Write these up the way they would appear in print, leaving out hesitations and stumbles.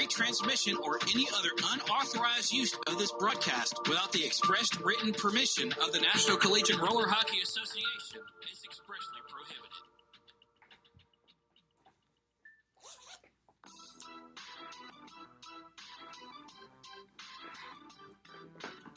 transmission or any other unauthorized use of this broadcast without the expressed written permission of the National Collegiate Roller Hockey Association is expressly prohibited.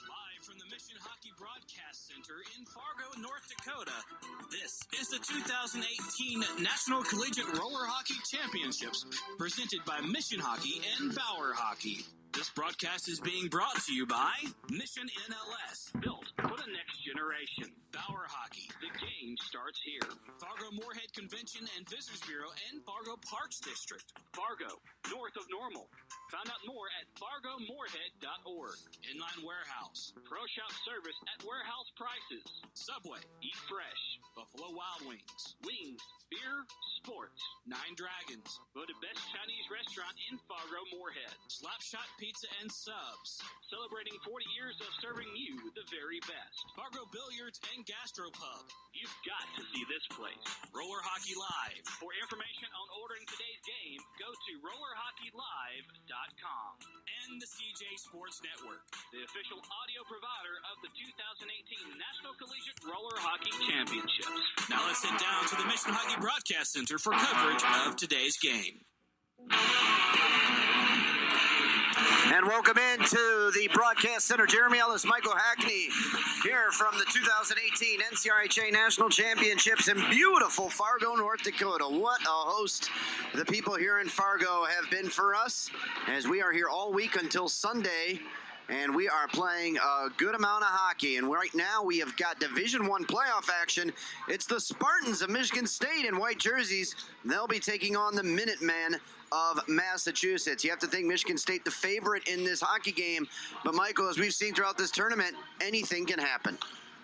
Live from the Mission Hockey Broadcast Center in Fargo, North Dakota, this is the 2018 National Collegiate Roller Hockey Championships, presented by Mission Hockey and Bauer Hockey. This broadcast is being brought to you by Mission NLS, built for the next generation. Bauer Hockey, the game starts here. Fargo Moorhead Convention and Visitors Bureau and Fargo Parks District. Fargo, north of Normal. Found out more at fargomoorhead.org. Inline Warehouse. Pro Shop service at warehouse prices. Subway. Eat fresh. Buffalo Wild Wings. Wings, beer, sports. Nine Dragons. Voted best Chinese restaurant in Fargo Moorhead. Slapshot Pizza and Subs. Celebrating 40 years of serving you the very best. Fargo Billiards and Gastropub. You've got to see this place. Roller Hockey Live. For information on ordering today's game, go to rollerhockeylive.com. And the CJ Sports Network, the official audio provider of the 2018 National Collegiate Roller Hockey Championships. Now let's head down to the Mission Hockey Broadcast Center for coverage of today's game. And welcome into the broadcast center. Jeremy Ellis, Michael Hackney here from the 2018 NCRHA National Championships in beautiful Fargo, North Dakota. What a host the people here in Fargo have been for us, as we are here all week until Sunday, and we are playing a good amount of hockey. And right now we have got Division I playoff action. It's the Spartans of Michigan State in white jerseys. They'll be taking on the Minutemen of Massachusetts. You have to think Michigan State the favorite in this hockey game, but Michael, as we've seen throughout this tournament, anything can happen.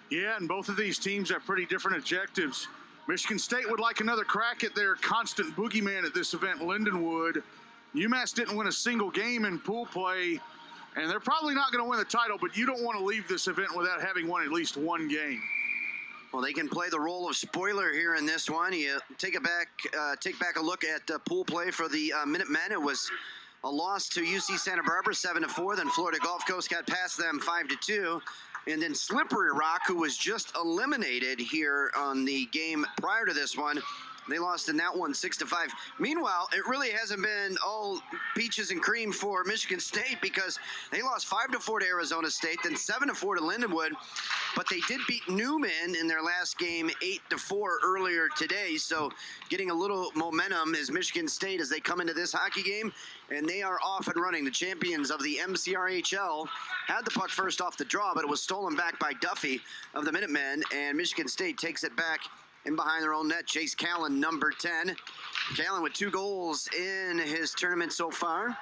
Yeah, and both of these teams have pretty different objectives. Michigan State would like another crack at their constant boogeyman at this event, Lindenwood. UMass didn't win a single game in pool play, and they're probably not going to win the title, but you don't want to leave this event without having won at least one game. Well, they can play the role of spoiler here in this one. You take back a look at pool play for the Minutemen. It was a loss to UC Santa Barbara, 7-4. Then Florida Gulf Coast got past them 5-2. And then Slippery Rock, who was just eliminated here on the game prior to this one, they lost in that one 6-5. Meanwhile, it really hasn't been all peaches and cream for Michigan State, because they lost 5-4 to Arizona State, then 7-4 to Lindenwood. But they did beat Newman in their last game 8-4 earlier today. So getting a little momentum is Michigan State as they come into this hockey game, and they are off and running. The champions of the MCRHL had the puck first off the draw, but it was stolen back by Duffy of the Minutemen, and Michigan State takes it back in behind their own net. Chase Callan, number 10. Callan with 2 goals in his tournament so far.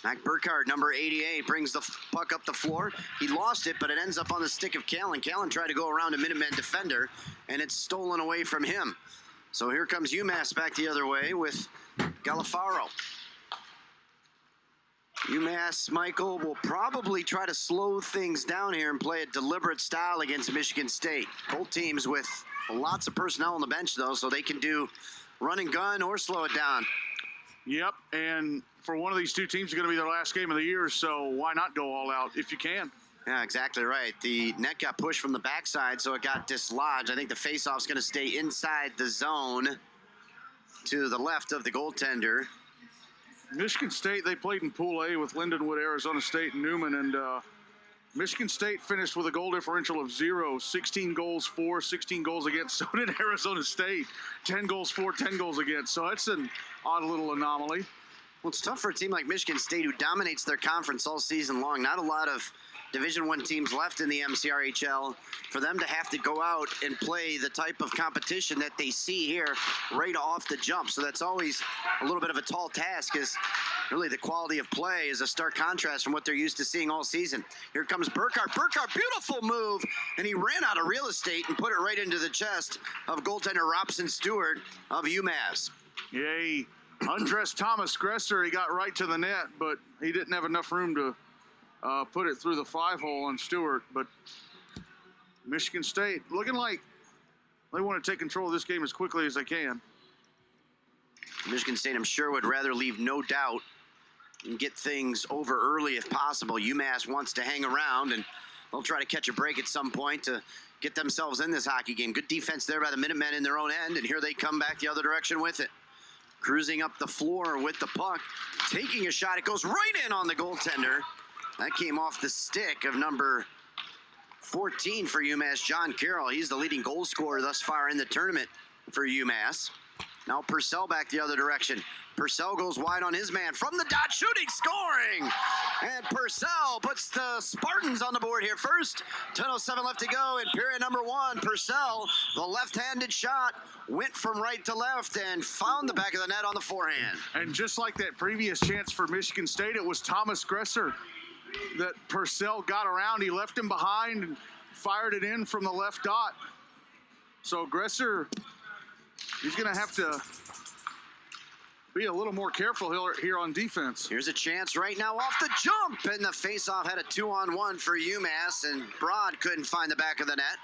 Mac Burkhardt, number 88, brings the puck up the floor. He lost it, but it ends up on the stick of Callan. Callan tried to go around a Minutemen defender, and it's stolen away from him. So here comes UMass back the other way with Galafaro. UMass, Michael, will probably try to slow things down here and play a deliberate style against Michigan State. Both teams with lots of personnel on the bench, though, so they can do run and gun or slow it down. Yep, and for one of these two teams, it's going to be their last game of the year, so why not go all out if you can? Yeah, exactly right. The net got pushed from the backside, so it got dislodged. I think the faceoff's going to stay inside the zone to the left of the goaltender. Michigan State, they played in Pool A with Lindenwood, Arizona State, and Newman, and Michigan State finished with a goal differential of 0, 16 goals for, 16 goals against. So did Arizona State, 10 goals for, 10 goals against. So that's an odd little anomaly. Well, it's tough for a team like Michigan State, who dominates their conference all season long. Not a lot of Division I teams left in the MCRHL, for them to have to go out and play the type of competition that they see here right off the jump. So that's always a little bit of a tall task, as really the quality of play is a stark contrast from what they're used to seeing all season. Here comes Burkhardt. Burkhardt, beautiful move, and he ran out of real estate and put it right into the chest of goaltender Robson Stewart of UMass. Yay. Undressed Thomas Gresser, he got right to the net, but he didn't have enough room to put it through the 5-hole on Stewart. But Michigan State looking like they want to take control of this game as quickly as they can. Michigan State, I'm sure, would rather leave no doubt and get things over early if possible. UMass wants to hang around, and they'll try to catch a break at some point to get themselves in this hockey game. Good defense there by the Minutemen in their own end, and here they come back the other direction with it. Cruising up the floor with the puck, taking a shot. It goes right in on the goaltender. That came off the stick of number 14 for UMass, John Carroll. He's the leading goal scorer thus far in the tournament for UMass. Now Purcell back the other direction. Purcell goes wide on his man from the dot, shooting, scoring! And Purcell puts the Spartans on the board here first. 10:07 left to go in period number 1. Purcell, the left-handed shot, went from right to left and found the back of the net on the forehand. And just like that previous chance for Michigan State, it was Thomas Gresser that Purcell got around. He left him behind and fired it in from the left dot. So Gresser, he's going to have to be a little more careful here on defense. Here's a chance right now off the jump, and the faceoff had a 2-on-1 for UMass, and Broad couldn't find the back of the net.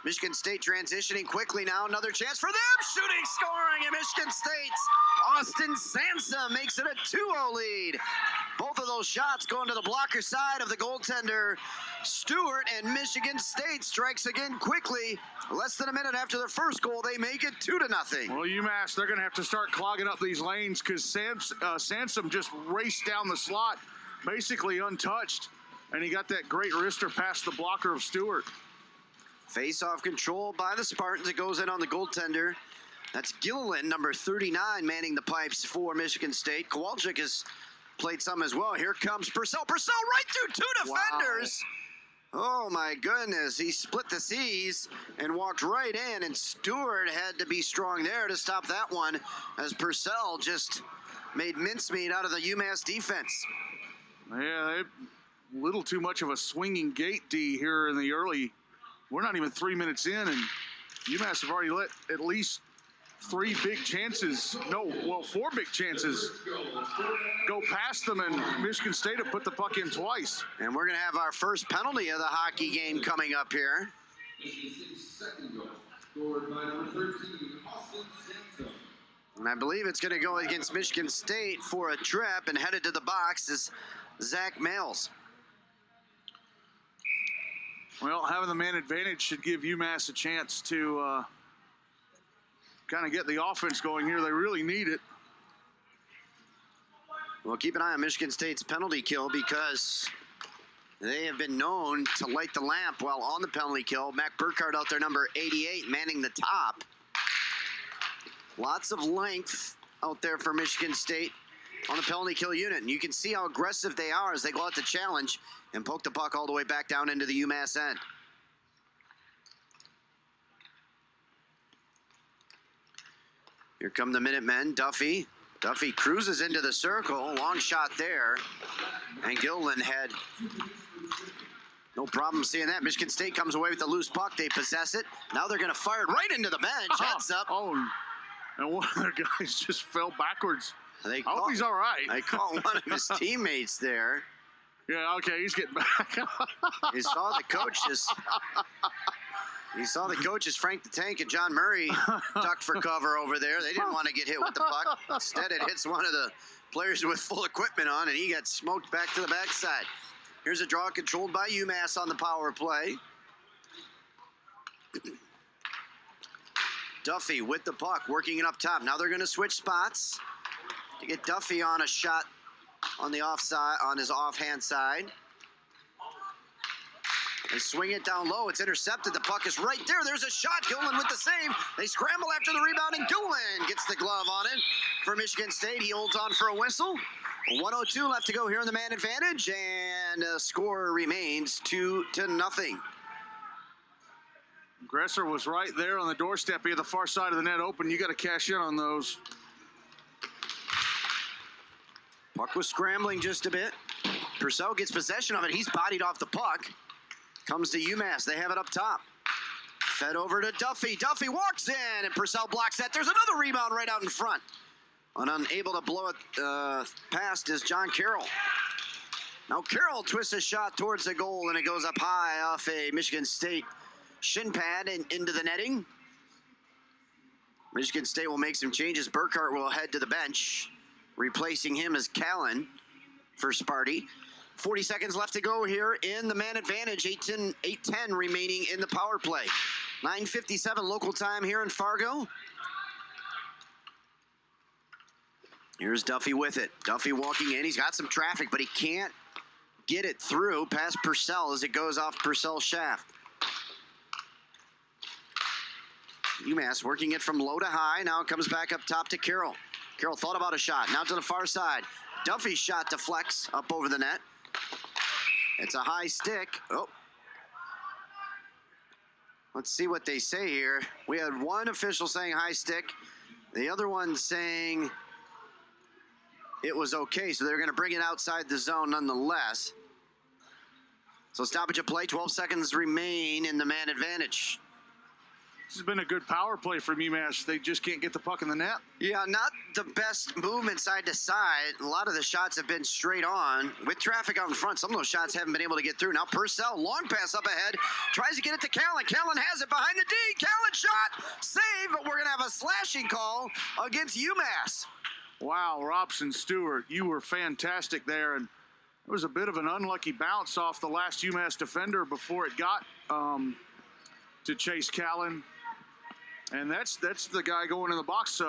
Michigan State transitioning quickly now. Another chance for them. Shooting, scoring, and Michigan State's Austin Sansom makes it a 2-0 lead. Both of those shots going to the blocker side of the goaltender, Stewart, and Michigan State strikes again quickly. Less than a minute after their first goal, they make it 2-0. Well, UMass, they're going to have to start clogging up these lanes because Sansom just raced down the slot, basically untouched, and he got that great wrister past the blocker of Stewart. Face-off control by the Spartans. It goes in on the goaltender. That's Gilliland, number 39, manning the pipes for Michigan State. Kowalczyk has played some as well. Here comes Purcell. Purcell right through 2 defenders. Wow. Oh, my goodness. He split the seas and walked right in, and Stewart had to be strong there to stop that one as Purcell just made mincemeat out of the UMass defense. Yeah, a little too much of a swinging gate D here in the early. We're not even 3 minutes in, and UMass have already let at least 4 big chances go past them, and Michigan State have put the puck in twice. And we're going to have our first penalty of the hockey game coming up here. And I believe it's going to go against Michigan State for a trip, and headed to the box is Zach Males. Well, having the man advantage should give UMass a chance to kind of get the offense going here. They really need it. Well, keep an eye on Michigan State's penalty kill because they have been known to light the lamp while on the penalty kill. Mac Burkhardt out there, number 88, manning the top. Lots of length out there for Michigan State on the penalty kill unit. And you can see how aggressive they are as they go out to challenge and poke the puck all the way back down into the UMass end. Here come the Minutemen. Duffy cruises into the circle. Long shot there. And Gilliland had no problem seeing that. Michigan State comes away with the loose puck. They possess it. Now they're going to fire it right into the bench. Heads up. Oh, and one of their guys just fell backwards. I hope he's all right. They caught one of his teammates there. Yeah, okay, he's getting back. You saw the coaches, Frank the Tank and John Murray, duck for cover over there. They didn't want to get hit with the puck. Instead, it hits one of the players with full equipment on, and he got smoked back to the backside. Here's a draw controlled by UMass on the power play. Duffy with the puck, working it up top. Now they're going to switch spots to get Duffy on a shot on the offside, on his offhand side. They swing it down low. It's intercepted. The puck is right there. There's a shot. Gilliland with the save. They scramble after the rebound, and Gilliland gets the glove on it for Michigan State. He holds on for a whistle. 1:02 left to go here in the man advantage, and the score remains 2-0. Gresser was right there on the doorstep. He had the far side of the net open. You got to cash in on those. Puck was scrambling just a bit. Purcell gets possession of it. He's bodied off the puck. Comes to UMass. They have it up top. Fed over to Duffy. Duffy walks in, and Purcell blocks that. There's another rebound right out in front. And unable to blow it past is John Carroll. Now Carroll twists a shot towards the goal, and it goes up high off a Michigan State shin pad and into the netting. Michigan State will make some changes. Burkhardt will head to the bench. Replacing him is Callan. for Sparty. 40 seconds left to go here in the man advantage. 8:10 remaining in the power play. 9:57 local time here in Fargo. Here's Duffy with it. Duffy walking in. He's got some traffic, but he can't get it through past Purcell as it goes off Purcell's shaft. UMass working it from low to high. Now it comes back up top to Carroll. Carroll thought about a shot. Now to the far side. Duffy's shot deflects up over the net. It's a high stick. Oh. Let's see what they say here. We had one official saying high stick. The other one saying it was okay, so they're going to bring it outside the zone nonetheless. So stoppage of play, 12 seconds remain in the man advantage. This has been a good power play from UMass. They just can't get the puck in the net. Yeah, not the best movement side to side. A lot of the shots have been straight on. With traffic out in front, some of those shots haven't been able to get through. Now Purcell, long pass up ahead, tries to get it to Callan. Callan has it behind the D. Callan shot, save, but we're going to have a slashing call against UMass. Wow, Robson Stewart, you were fantastic there. And it was a bit of an unlucky bounce off the last UMass defender before it got to Chase Callan. And that's the guy going in the box,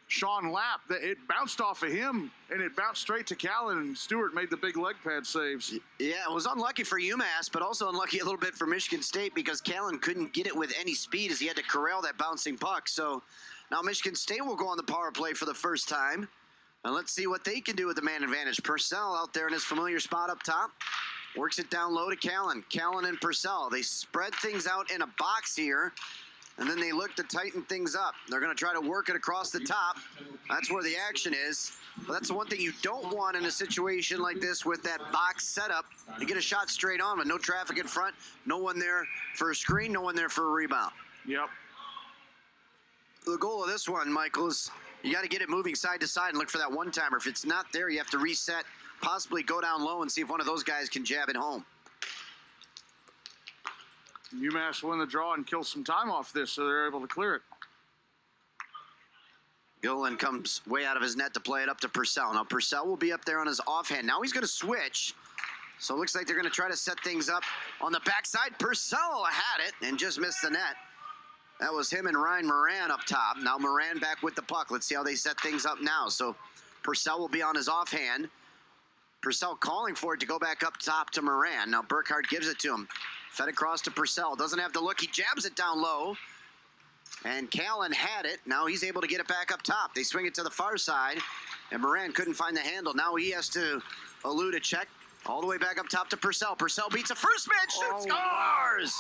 Sean Lapp. It bounced off of him, and it bounced straight to Callan, and Stewart made the big leg pad saves. Yeah, it was unlucky for UMass, but also unlucky a little bit for Michigan State because Callan couldn't get it with any speed as he had to corral that bouncing puck. So now Michigan State will go on the power play for the first time. And let's see what they can do with the man advantage. Purcell out there in his familiar spot up top. Works it down low to Callan. Callan and Purcell. They spread things out in a box here. And then they look to tighten things up. They're going to try to work it across the top. That's where the action is. But that's the one thing you don't want in a situation like this with that box setup. You get a shot straight on with no traffic in front, no one there for a screen, no one there for a rebound. Yep. The goal of this one, Michael, is you got to get it moving side to side and look for that one-timer. If it's not there, you have to reset, possibly go down low and see if one of those guys can jab it home. UMass win the draw and kill some time off this, so they're able to clear it. Gillen comes way out of his net to play it up to Purcell. Now Purcell will be up there on his offhand. Now he's going to switch. So it looks like they're going to try to set things up on the backside. Purcell had it and just missed the net. That was him and Ryan Moran up top. Now Moran back with the puck. Let's see how they set things up now. So Purcell will be on his offhand. Purcell calling for it to go back up top to Moran. Now Burkhardt gives it to him. Fed across to Purcell. Doesn't have to look. He jabs it down low. And Callan had it. Now he's able to get it back up top. They swing it to the far side. And Moran couldn't find the handle. Now he has to elude a check. All the way back up top to Purcell. Purcell beats a first man. Shoots. Scores!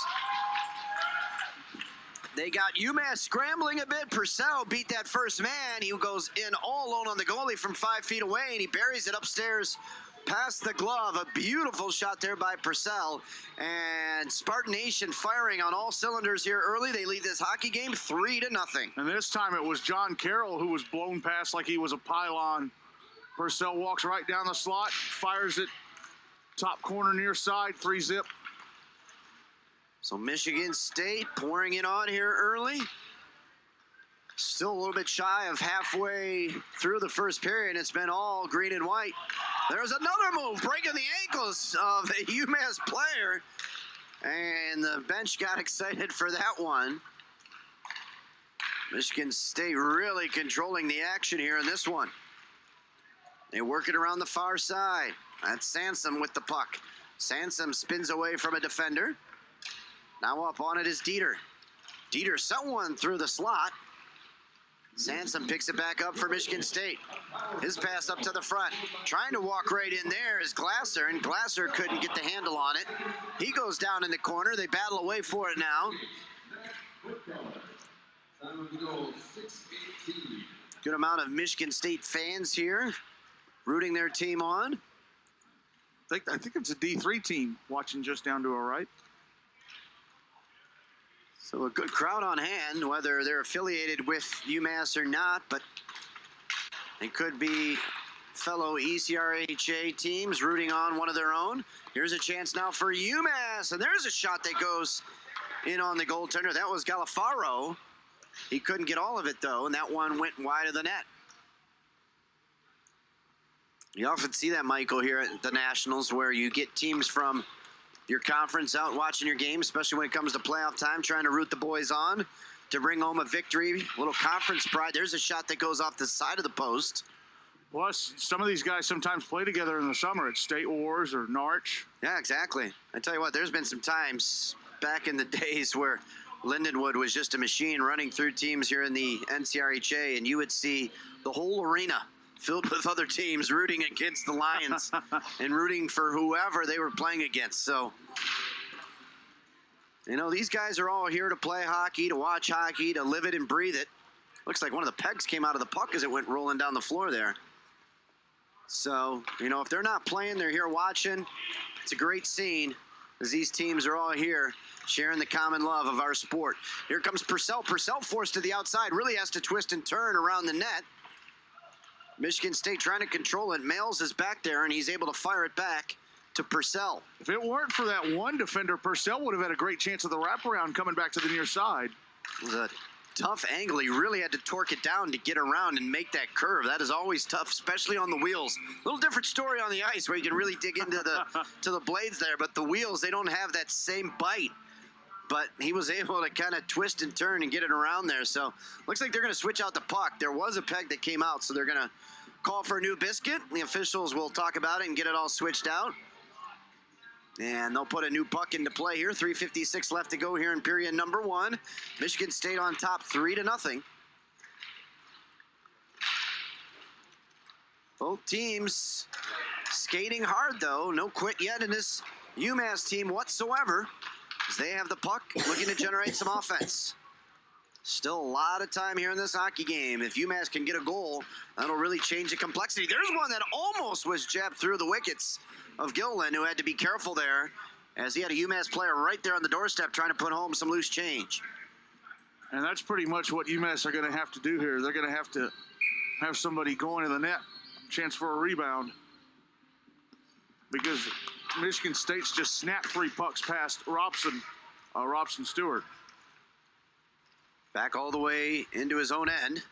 They got UMass scrambling a bit. Purcell beat that first man. He goes in all alone on the goalie from 5 feet away. And he buries it upstairs past the glove. A beautiful shot there by Purcell. And Spartan Nation firing on all cylinders here early. They lead this hockey game 3-0. And this time it was John Carroll who was blown past like he was a pylon. Purcell walks right down the slot, fires it top corner near side, 3-zip. So Michigan State pouring it on here early. Still a little bit shy of halfway through the first period. It's been all green and white. There's another move, breaking the ankles of a UMass player. And the bench got excited for that one. Michigan State really controlling the action here in this one. They work it around the far side. That's Sansom with the puck. Sansom spins away from a defender. Now up on it is Dieter. Dieter sent one through the slot. Sansom picks it back up for Michigan State. His pass up to the front. Trying to walk right in there is Glasser, and Glasser couldn't get the handle on it. He goes down in the corner. They battle away for it now. Good amount of Michigan State fans here rooting their team on. I think it's a D3 team watching just down to our right. So a good crowd on hand, whether they're affiliated with UMass or not, but they could be fellow ECRHA teams rooting on one of their own. Here's a chance now for UMass, and there's a shot that goes in on the goaltender. That was Galafaro. He couldn't get all of it, though, and that one went wide of the net. You often see that, Michael, here at the Nationals, where you get teams from your conference out watching your game, especially when it comes to playoff time, trying to root the boys on to bring home a victory. A little conference pride. There's a shot that goes off the side of the post. Plus, some of these guys sometimes play together in the summer at State Wars or Narch. Yeah, exactly. I tell you what, there's been some times back in the days where Lindenwood was just a machine running through teams here in the NCRHA, and you would see the whole arena filled with other teams rooting against the Lions and rooting for whoever they were playing against. So, you know, these guys are all here to play hockey, to watch hockey, to live it and breathe it. Looks like one of the pegs came out of the puck as it went rolling down the floor there. So, you know, if they're not playing, they're here watching. It's a great scene as these teams are all here sharing the common love of our sport. Here comes Purcell. Purcell forced to the outside, really has to twist and turn around the net. Michigan State trying to control it. Males is back there, and he's able to fire it back to Purcell. If it weren't for that one defender, Purcell would have had a great chance of the wraparound coming back to the near side. It was a tough angle. He really had to torque it down to get around and make that curve. That is always tough, especially on the wheels. A little different story on the ice where you can really dig into the blades there, but the wheels, they don't have that same bite. But he was able to kind of twist and turn and get it around there. So looks like they're going to switch out the puck. There was a peg that came out, so they're going to call for a new biscuit. The officials will talk about it and get it all switched out. And they'll put a new puck into play here. 3:56 left to go here in period number 1. Michigan State on top 3-0. Both teams skating hard, though. No quit yet in this UMass team whatsoever, as they have the puck looking to generate some offense. Still a lot of time here in this hockey game. If UMass can get a goal, that'll really change the complexity. There's one that almost was jabbed through the wickets of Gilliland, who had to be careful there, as he had a UMass player right there on the doorstep trying to put home some loose change. And that's pretty much what UMass are going to have to do here. They're going to have somebody going in the net, chance for a rebound, because Michigan State's just snapped 3 pucks past Robson Stewart. Back all the way into his own end.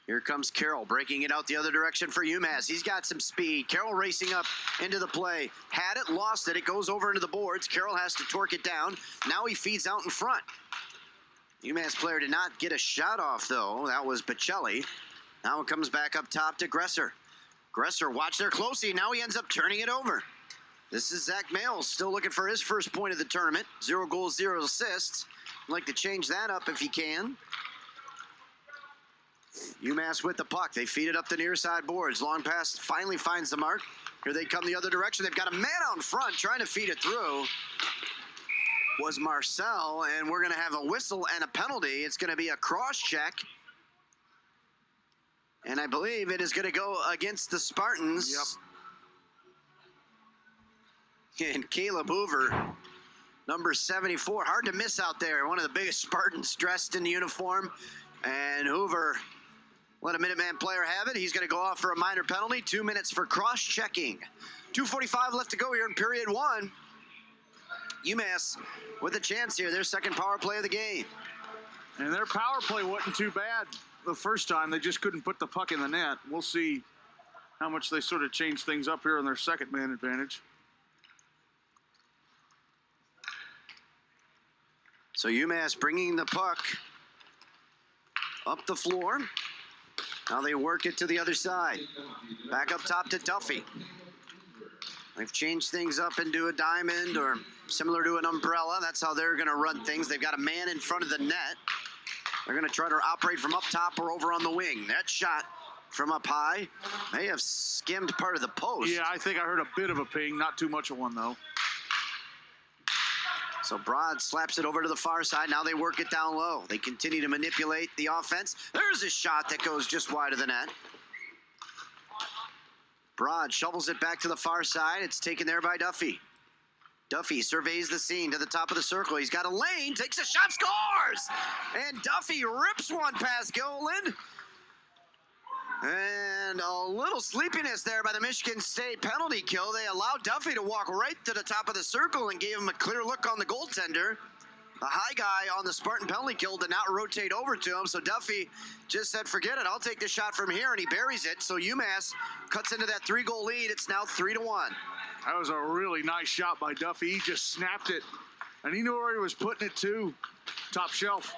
Here comes Carroll, breaking it out the other direction for UMass. He's got some speed. Carroll racing up into the play. Had it, lost it. It goes over into the boards. Carroll has to torque it down. Now he feeds out in front. UMass player did not get a shot off, though. That was Bocelli. Now it comes back up top to Gresser. Gresser, watch there closely. Now he ends up turning it over. This is Zach Males, still looking for his first point of the tournament. 0 goals, 0 assists. I'd like to change that up if he can. UMass with the puck. They feed it up the near side boards. Long pass finally finds the mark. Here they come the other direction. They've got a man out in front trying to feed it through. Was Marcel, and we're going to have a whistle and a penalty. It's going to be a cross check. And I believe it is going to go against the Spartans. Yep. And Caleb Hoover, number 74. Hard to miss out there. One of the biggest Spartans dressed in the uniform. And Hoover let a Minuteman player have it. He's going to go off for a minor penalty. 2 minutes for cross-checking. 2:45 left to go here in period 1. UMass with a chance here. Their second power play of the game. And their power play wasn't too bad the first time. They just couldn't put the puck in the net. We'll see how much they sort of change things up here on their second man advantage. So UMass bringing the puck up the floor. Now they work it to the other side. Back up top to Duffy. They've changed things up into a diamond or similar to an umbrella. That's how they're going to run things. They've got a man in front of the net. They're going to try to operate from up top or over on the wing. That shot from up high may have skimmed part of the post. Yeah, I think I heard a bit of a ping. Not too much of one, though. So Broad slaps it over to the far side. Now they work it down low. They continue to manipulate the offense. There's a shot that goes just wide of the net. Broad shovels it back to the far side. It's taken there by Duffy. Duffy surveys the scene to the top of the circle. He's got a lane, takes a shot, scores! And Duffy rips one past Gilliland. And a little sleepiness there by the Michigan State penalty kill. They allowed Duffy to walk right to the top of the circle and gave him a clear look on the goaltender. the high guy on the Spartan penalty kill did not rotate over to him, so Duffy just said, forget it, I'll take the shot from here, and he buries it. So UMass cuts into that 3-goal lead. It's now 3-1. That was a really nice shot by Duffy. He just snapped it, and he knew where he was putting it to. Top shelf.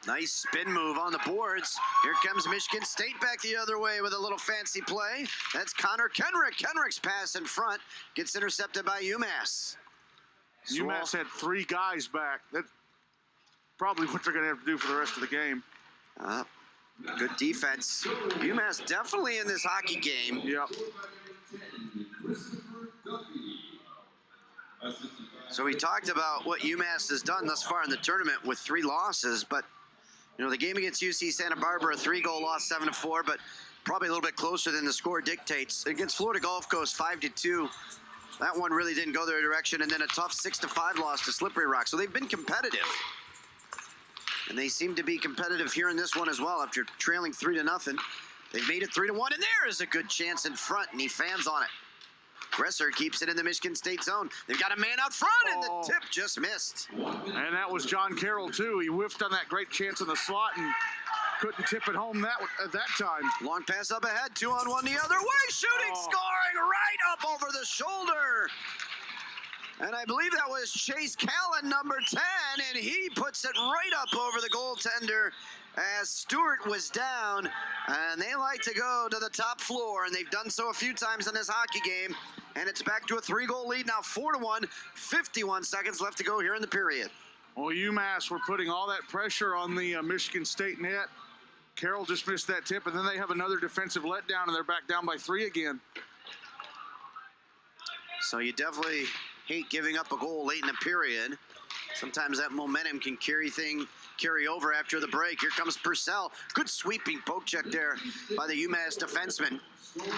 Nice spin move on the boards. Here comes Michigan State back the other way with a little fancy play. That's Connor Kenrick. Kenrick's pass in front gets intercepted by UMass. UMass had 3 guys back. That's probably what they're going to have to do for the rest of the game. Good defense. UMass definitely in this hockey game. Yep. So we talked about what UMass has done thus far in the tournament with 3 losses, but you know, the game against UC Santa Barbara, a 3-goal loss, 7-4, but probably a little bit closer than the score dictates. Against Florida Gulf Coast, 5-2. That one really didn't go their direction, and then a tough 6-5 loss to Slippery Rock. So they've been competitive. And they seem to be competitive here in this one as well after trailing 3-0. They've made it 3-1, and there is a good chance in front, and he fans on it. Gresser keeps it in the Michigan State zone. They've got a man out front, and the tip just missed. And that was John Carroll, too. He whiffed on that great chance in the slot and couldn't tip it home at that time. Long pass up ahead, 2-on-1 the other way, shooting, scoring right up over the shoulder. And I believe that was Chase Callan, number 10, and he puts it right up over the goaltender as Stewart was down. And they like to go to the top floor, and they've done so a few times in this hockey game. And it's back to a 3-goal lead now, 4-1, 51 seconds left to go here in the period. Well, UMass were putting all that pressure on the Michigan State net. Carroll just missed that tip, and then they have another defensive letdown, and they're back down by 3 again. So you definitely hate giving up a goal late in the period. Sometimes that momentum can carry over after the break. Here comes Purcell. Good sweeping poke check there by the UMass defenseman.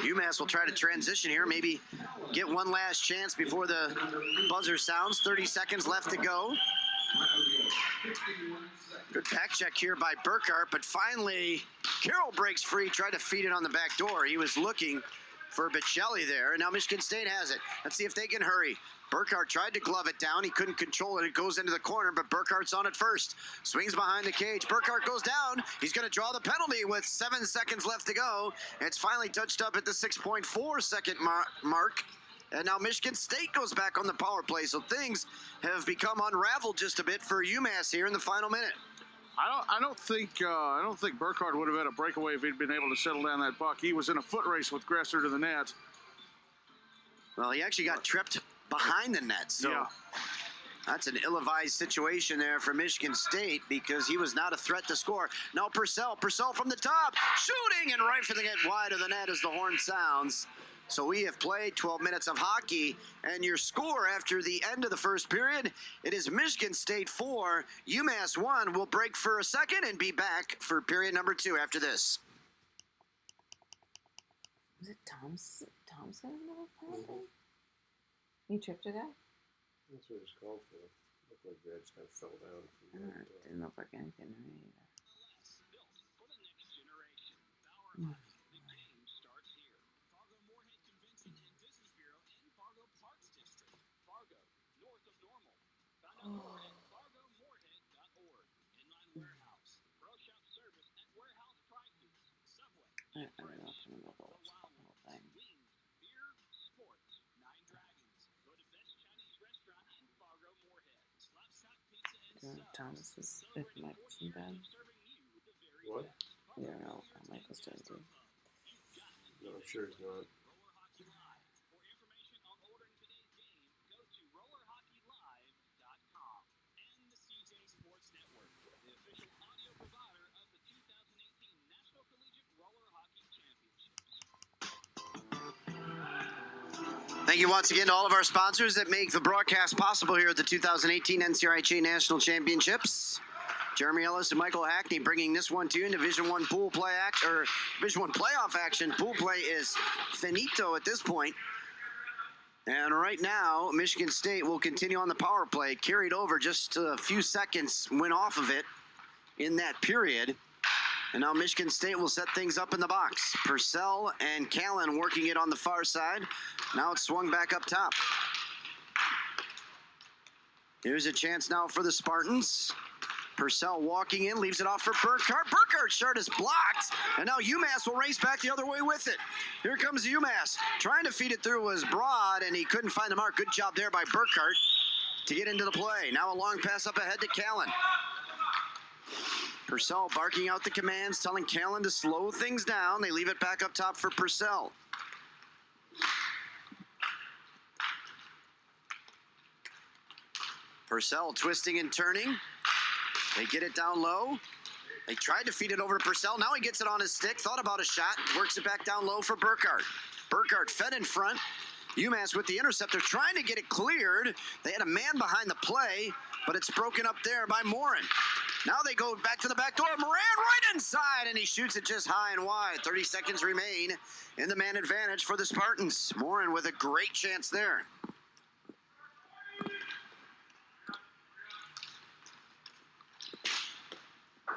UMass will try to transition here, maybe get one last chance before the buzzer sounds. 30 seconds left to go. Good back check here by Burkhart, but finally Carroll breaks free, tried to feed it on the back door. He was looking for Bocelli there, and now Michigan State has it. Let's see if they can hurry. Burkhart tried to glove it down. He couldn't control it. It goes into the corner, but Burkhart's on it first. Swings behind the cage. Burkhart goes down. He's going to draw the penalty with 7 seconds left to go. It's finally touched up at the 6.4 second mark. And now Michigan State goes back on the power play. So things have become unraveled just a bit for UMass here in the final minute. I don't think Burkhart would have had a breakaway if he'd been able to settle down that puck. He was in a foot race with Gresser to the net. Well, he actually got tripped behind the net, so that's an ill-advised situation there for Michigan State because he was not a threat to score. Now Purcell from the top, shooting and right for the net, wide of the net as the horn sounds. So we have played 12 minutes of hockey, and your score after the end of the first period, it is Michigan State 4, UMass 1. We'll break for a second and be back for period number 2 after this. Was it Thompson? You tripped a guy? That's what it was called for. Looked like the edge kind of fell down. It didn't look like anything to me either. I don't know if I'm going to go watch the whole thing. Thomas is if Mike's in bed. What? Yeah, no, Michael's doing too. No, I'm sure he's not. Thank you once again to all of our sponsors that make the broadcast possible here at the 2018 NCRHA National Championships. Jeremy Ellis and Michael Hackney bringing this one to you in Division I pool play Division I playoff action. Pool play is finito at this point. And right now, Michigan State will continue on the power play. Carried over just a few seconds, went off of it in that period. And now Michigan State will set things up in the box. Purcell and Callan working it on the far side. Now it's swung back up top. Here's a chance now for the Spartans. Purcell walking in, leaves it off for Burkhart. Burkhart's shot is blocked, and now UMass will race back the other way with it. Here comes UMass. Trying to feed it through was Broad, and he couldn't find the mark. Good job there by Burkhart to get into the play. Now a long pass up ahead to Callan. Purcell barking out the commands, telling Callan to slow things down. They leave it back up top for Purcell. Purcell twisting and turning. They get it down low. They tried to feed it over to Purcell. Now he gets it on his stick. Thought about a shot. Works it back down low for Burkhart. Burkhart fed in front. UMass with the interceptor trying to get it cleared. They had a man behind the play, but it's broken up there by Morin. Now they go back to the back door. Moran right inside, and he shoots it just high and wide. 30 seconds remain in the man advantage for the Spartans. Morin with a great chance there.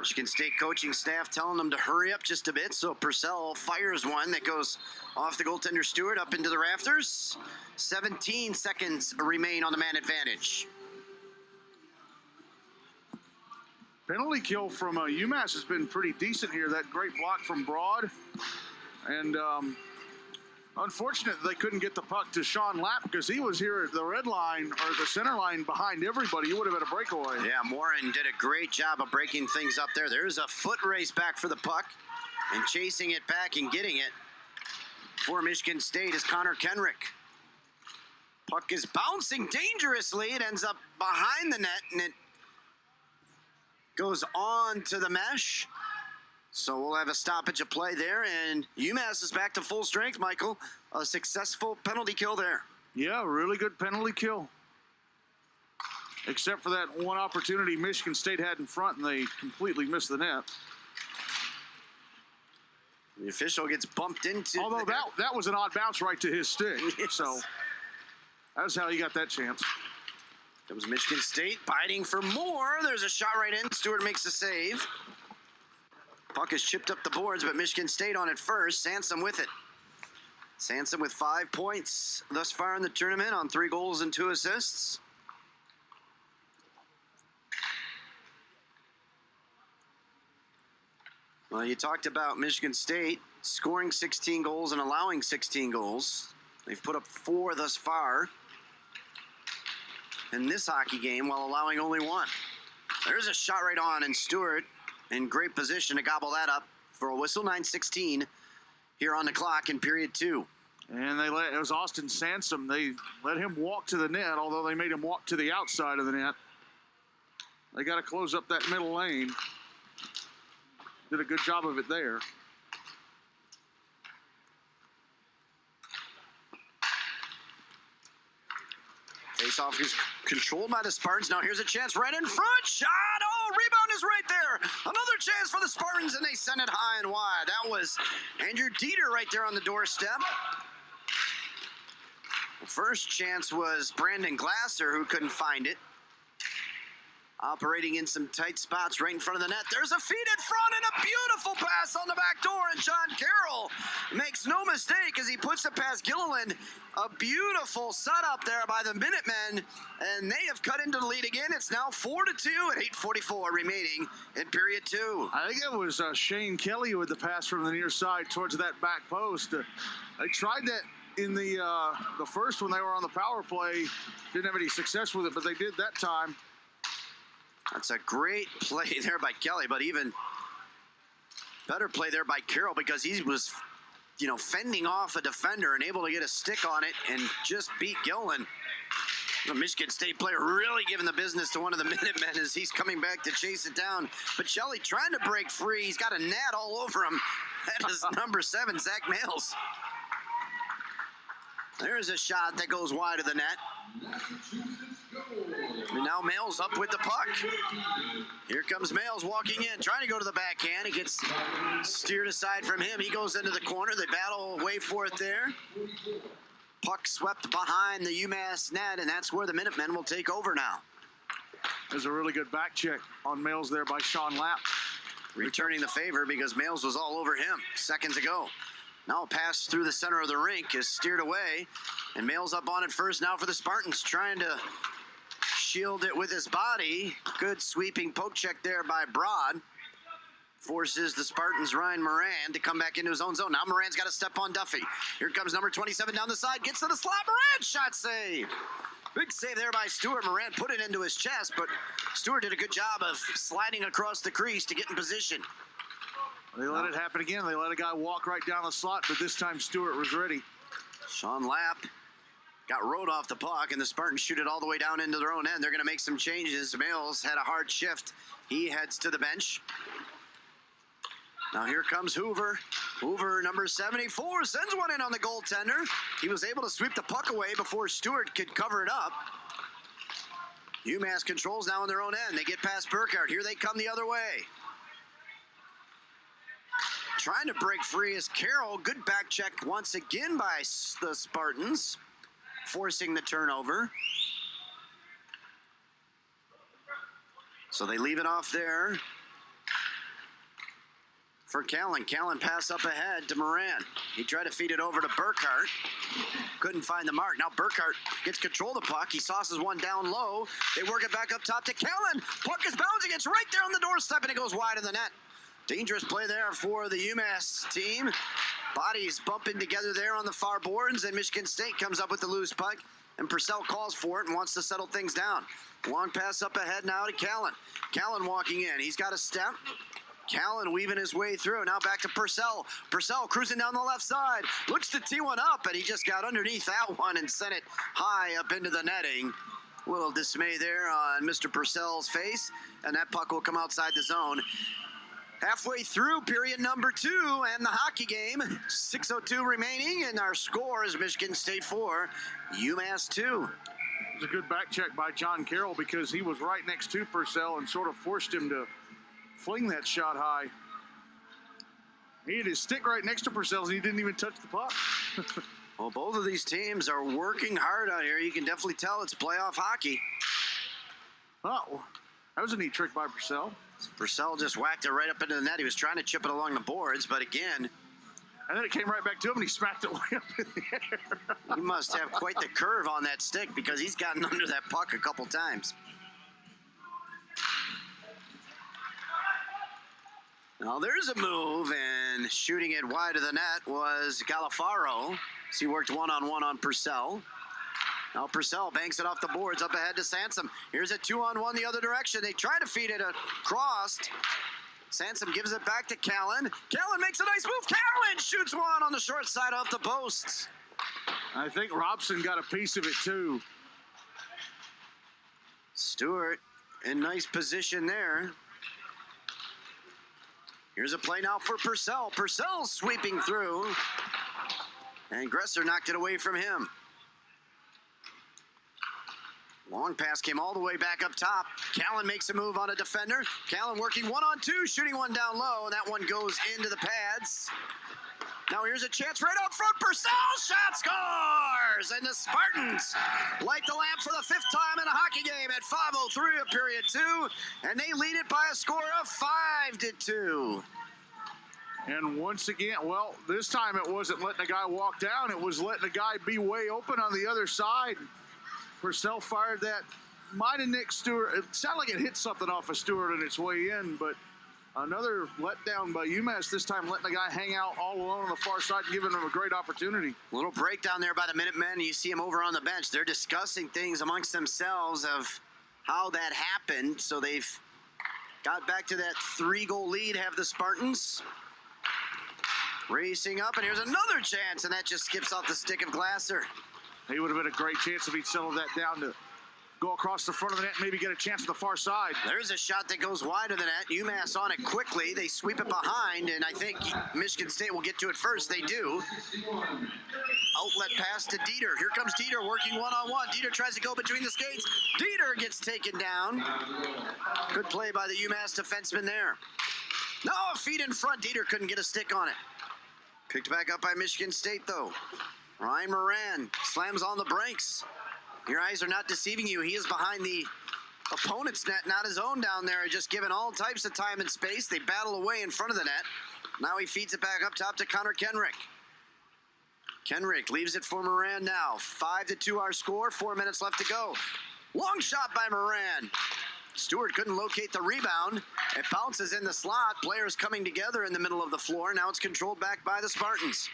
Michigan State coaching staff telling them to hurry up just a bit, so Purcell fires one that goes off the goaltender Stewart up into the rafters. 17 seconds remain on the man advantage. Penalty kill from UMass has been pretty decent here. That great block from Broad. And unfortunate they couldn't get the puck to Sean Lapp because he was here at the red line or the center line behind everybody. He would have been a breakaway. Yeah, Morin did a great job of breaking things up there. There's a foot race back for the puck, and chasing it back and getting it for Michigan State is Connor Kenrick. Puck is bouncing dangerously. It ends up behind the net, and it goes on to the mesh. So we'll have a stoppage of play there, and UMass is back to full strength, Michael. A successful penalty kill there. Yeah, really good penalty kill. Except for that one opportunity Michigan State had in front, and they completely missed the net. The official gets bumped into. Although that was an odd bounce right to his stick. Yes. So that's how he got that chance. Comes Michigan State biting for more. There's a shot right in. Stewart makes the save. Puck is chipped up the boards, but Michigan State on it first. Sansom with it. Sansom with 5 points thus far in the tournament on 3 goals and 2 assists. Well, you talked about Michigan State scoring 16 goals and allowing 16 goals. They've put up 4 thus far in this hockey game while allowing only 1. There's a shot right on, and Stewart in great position to gobble that up for a whistle. 9:16 here on the clock in period 2. And it was Austin Sansom. They let him walk to the net, although they made him walk to the outside of the net. They got to close up that middle lane. Did a good job of it there. Face-off is controlled by the Spartans. Now here's a chance right in front. Shot! Oh, rebound is right there. Another chance for the Spartans, and they send it high and wide. That was Andrew Dieter right there on the doorstep. The first chance was Brandon Glasser, who couldn't find it. Operating in some tight spots right in front of the net. There's a feed in front and a beautiful pass on the back door, and John Carroll makes no mistake as he puts it past Gilliland. A beautiful setup there by the Minutemen, and they have cut into the lead again. It's now 4-2 at 8:44 remaining in period 2. I think it was Shane Kelly with the pass from the near side towards that back post. They tried that in the first when they were on the power play. Didn't have any success with it, but they did that time. That's a great play there by Kelly, but even better play there by Carroll because he was, fending off a defender and able to get a stick on it and just beat Gillen. The Michigan State player really giving the business to one of the Minutemen as he's coming back to chase it down. But Shelley trying to break free. He's got a gnat all over him. That is number 7, Zach Males. There's a shot that goes wide of the net. And now Males up with the puck. Here comes Males walking in, trying to go to the backhand. He gets steered aside from him. He goes into the corner. They battle away for it there. Puck swept behind the UMass net, and that's where the Minutemen will take over now. There's a really good back check on Males there by Sean Lapp. Returning the favor because Males was all over him seconds ago. Now a pass through the center of the rink is steered away, and Males up on it first now for the Spartans, trying to shield it with his body. Good sweeping poke check there by Broad. Forces the Spartans' Ryan Moran to come back into his own zone. Now Moran's got to step on Duffy. Here comes number 27 down the side. Gets to the slot. Moran, shot save. Big save there by Stewart. Moran put it into his chest, but Stewart did a good job of sliding across the crease to get in position. They let it happen again. They let a guy walk right down the slot, but this time Stewart was ready. Sean Lapp got rode off the puck, and the Spartans shoot it all the way down into their own end. They're going to make some changes. Mills had a hard shift. He heads to the bench. Now here comes Hoover. Hoover, number 74, sends one in on the goaltender. He was able to sweep the puck away before Stewart could cover it up. UMass controls now on their own end. They get past Burkhardt. Here they come the other way. Trying to break free is Carroll. Good back check once again by the Spartans, forcing the turnover. So they leave it off there for Callan. Callan pass up ahead to Moran. He tried to feed it over to Burkhardt. Couldn't find the mark. Now Burkhardt gets control of the puck. He sauces one down low. They work it back up top to Callan. Puck is bouncing. It's right there on the doorstep, and it goes wide of the net. Dangerous play there for the UMass team. Bodies bumping together there on the far boards, and Michigan State comes up with the loose puck, and Purcell calls for it and wants to settle things down. Long pass up ahead now to Callan. Callan walking in. He's got a step. Callan weaving his way through. Now back to Purcell. Purcell cruising down the left side. Looks to tee one up, and he just got underneath that one and sent it high up into the netting. A little dismay there on Mr. Purcell's face, and that puck will come outside the zone. Halfway through period number 2 and the hockey game. 6:02 remaining, and our score is Michigan State 4, UMass 2. It was a good back check by John Carroll because he was right next to Purcell and sort of forced him to fling that shot high. He had his stick right next to Purcell's, and he didn't even touch the puck. Well, both of these teams are working hard out here. You can definitely tell it's playoff hockey. Oh, that was a neat trick by Purcell. Purcell just whacked it right up into the net. He was trying to chip it along the boards, but again... And then it came right back to him, and he smacked it way up in the air. He must have quite the curve on that stick because he's gotten under that puck a couple times. Now there's a move, and shooting it wide of the net was Galafaro. So he worked one-on-one on Purcell. Now Purcell banks it off the boards up ahead to Sansom. Here's a 2-on-1 the other direction. They try to feed it across. Sansom gives it back to Callan. Callan makes a nice move. Callan shoots one on the short side off the posts. I think Robson got a piece of it too. Stewart in nice position there. Here's a play now for Purcell. Purcell sweeping through. And Gresser knocked it away from him. Long pass came all the way back up top. Callan makes a move on a defender. Callan working 1-on-2, shooting one down low, and that one goes into the pads. Now here's a chance right out front. Purcell shot scores! And the Spartans light the lamp for the 5th time in a hockey game at 5:03 of period 2, and they lead it by a score of 5-2. And once again, well, this time it wasn't letting a guy walk down. It was letting a guy be way open on the other side. Purcell fired that. Might have nicked Stewart. It sounded like it hit something off of Stewart on its way in, but another letdown by UMass, this time letting the guy hang out all alone on the far side and giving him a great opportunity. A little breakdown there by the Minutemen. You see them over on the bench. They're discussing things amongst themselves of how that happened. So they've got back to that 3-goal lead, have the Spartans. Racing up, and here's another chance, and that just skips off the stick of Glasser. He would have been a great chance if he'd settled that down to go across the front of the net and maybe get a chance at the far side. There's a shot that goes wide of the net. UMass on it quickly. They sweep it behind, and I think Michigan State will get to it first. They do. Outlet pass to Dieter. Here comes Dieter working one-on-one. Dieter tries to go between the skates. Dieter gets taken down. Good play by the UMass defenseman there. No, feet in front. Dieter couldn't get a stick on it. Picked back up by Michigan State, though. Ryan Moran slams on the brakes. Your eyes are not deceiving you. He is behind the opponent's net, not his own down there, just given all types of time and space. They battle away in front of the net. Now he feeds it back up top to Connor Kenrick. Kenrick leaves it for Moran now. 5-2 our score, 4 minutes left to go. Long shot by Moran. Stewart couldn't locate the rebound. It bounces in the slot. Players coming together in the middle of the floor. Now it's controlled back by the Spartans.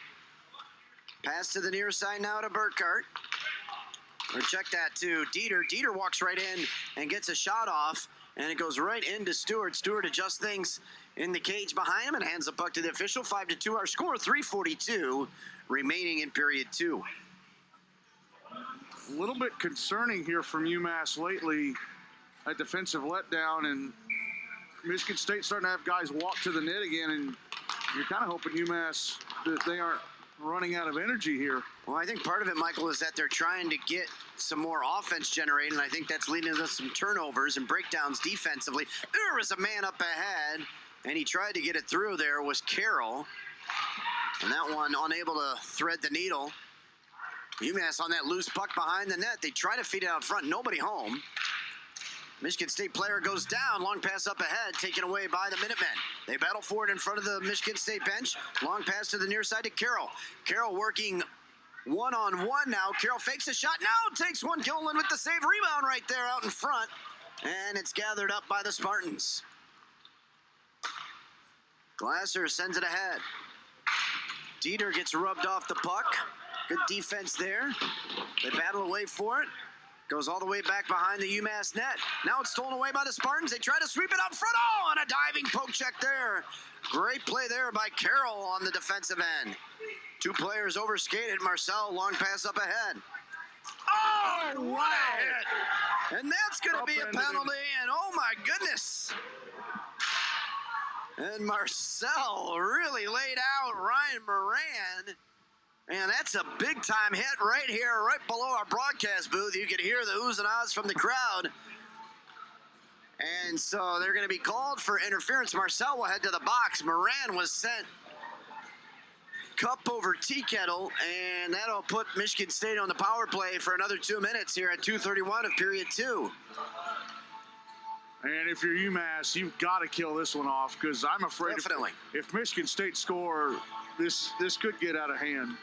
Pass to the near side now to Burkhart. Or check that to Dieter. Dieter walks right in and gets a shot off. And it goes right into Stewart. Stewart adjusts things in the cage behind him and hands the puck to the official. 5-2 our score. 3:42 remaining in period 2. A little bit concerning here from UMass lately. A defensive letdown, and Michigan State starting to have guys walk to the net again, and you're kind of hoping UMass that they aren't running out of energy here. Well, I think part of it, Michael, is that they're trying to get some more offense generated, and I think that's leading to some turnovers and breakdowns defensively. There was a man up ahead, and he tried to get it through. There was Carroll, and that one unable to thread the needle. UMass on that loose puck behind the net. They try to feed it out front. Nobody home. Michigan State player goes down. Long pass up ahead, taken away by the Minutemen. They battle for it in front of the Michigan State bench. Long pass to the near side to Carroll. Carroll working one-on-one now. Carroll fakes a shot. Now takes one. Gilliland with the save. Rebound right there out in front. And it's gathered up by the Spartans. Glasser sends it ahead. Dieter gets rubbed off the puck. Good defense there. They battle away for it. Goes all the way back behind the UMass net. Now it's stolen away by the Spartans. They try to sweep it up front. Oh, and a diving poke check there. Great play there by Carroll on the defensive end. Two players overskated. Marcel, long pass up ahead. Oh, what a hit. And that's going to be a penalty. And oh, my goodness. And Marcel really laid out Ryan Moran. And that's a big-time hit right here, right below our broadcast booth. You could hear the oohs and ahs from the crowd. And so they're going to be called for interference. Marcel will head to the box. Moran was sent cup over tea kettle, and that'll put Michigan State on the power play for another 2 minutes here at 2:31 of period 2. And if you're UMass, you've got to kill this one off, because I'm afraid if Michigan State score, this could get out of hand.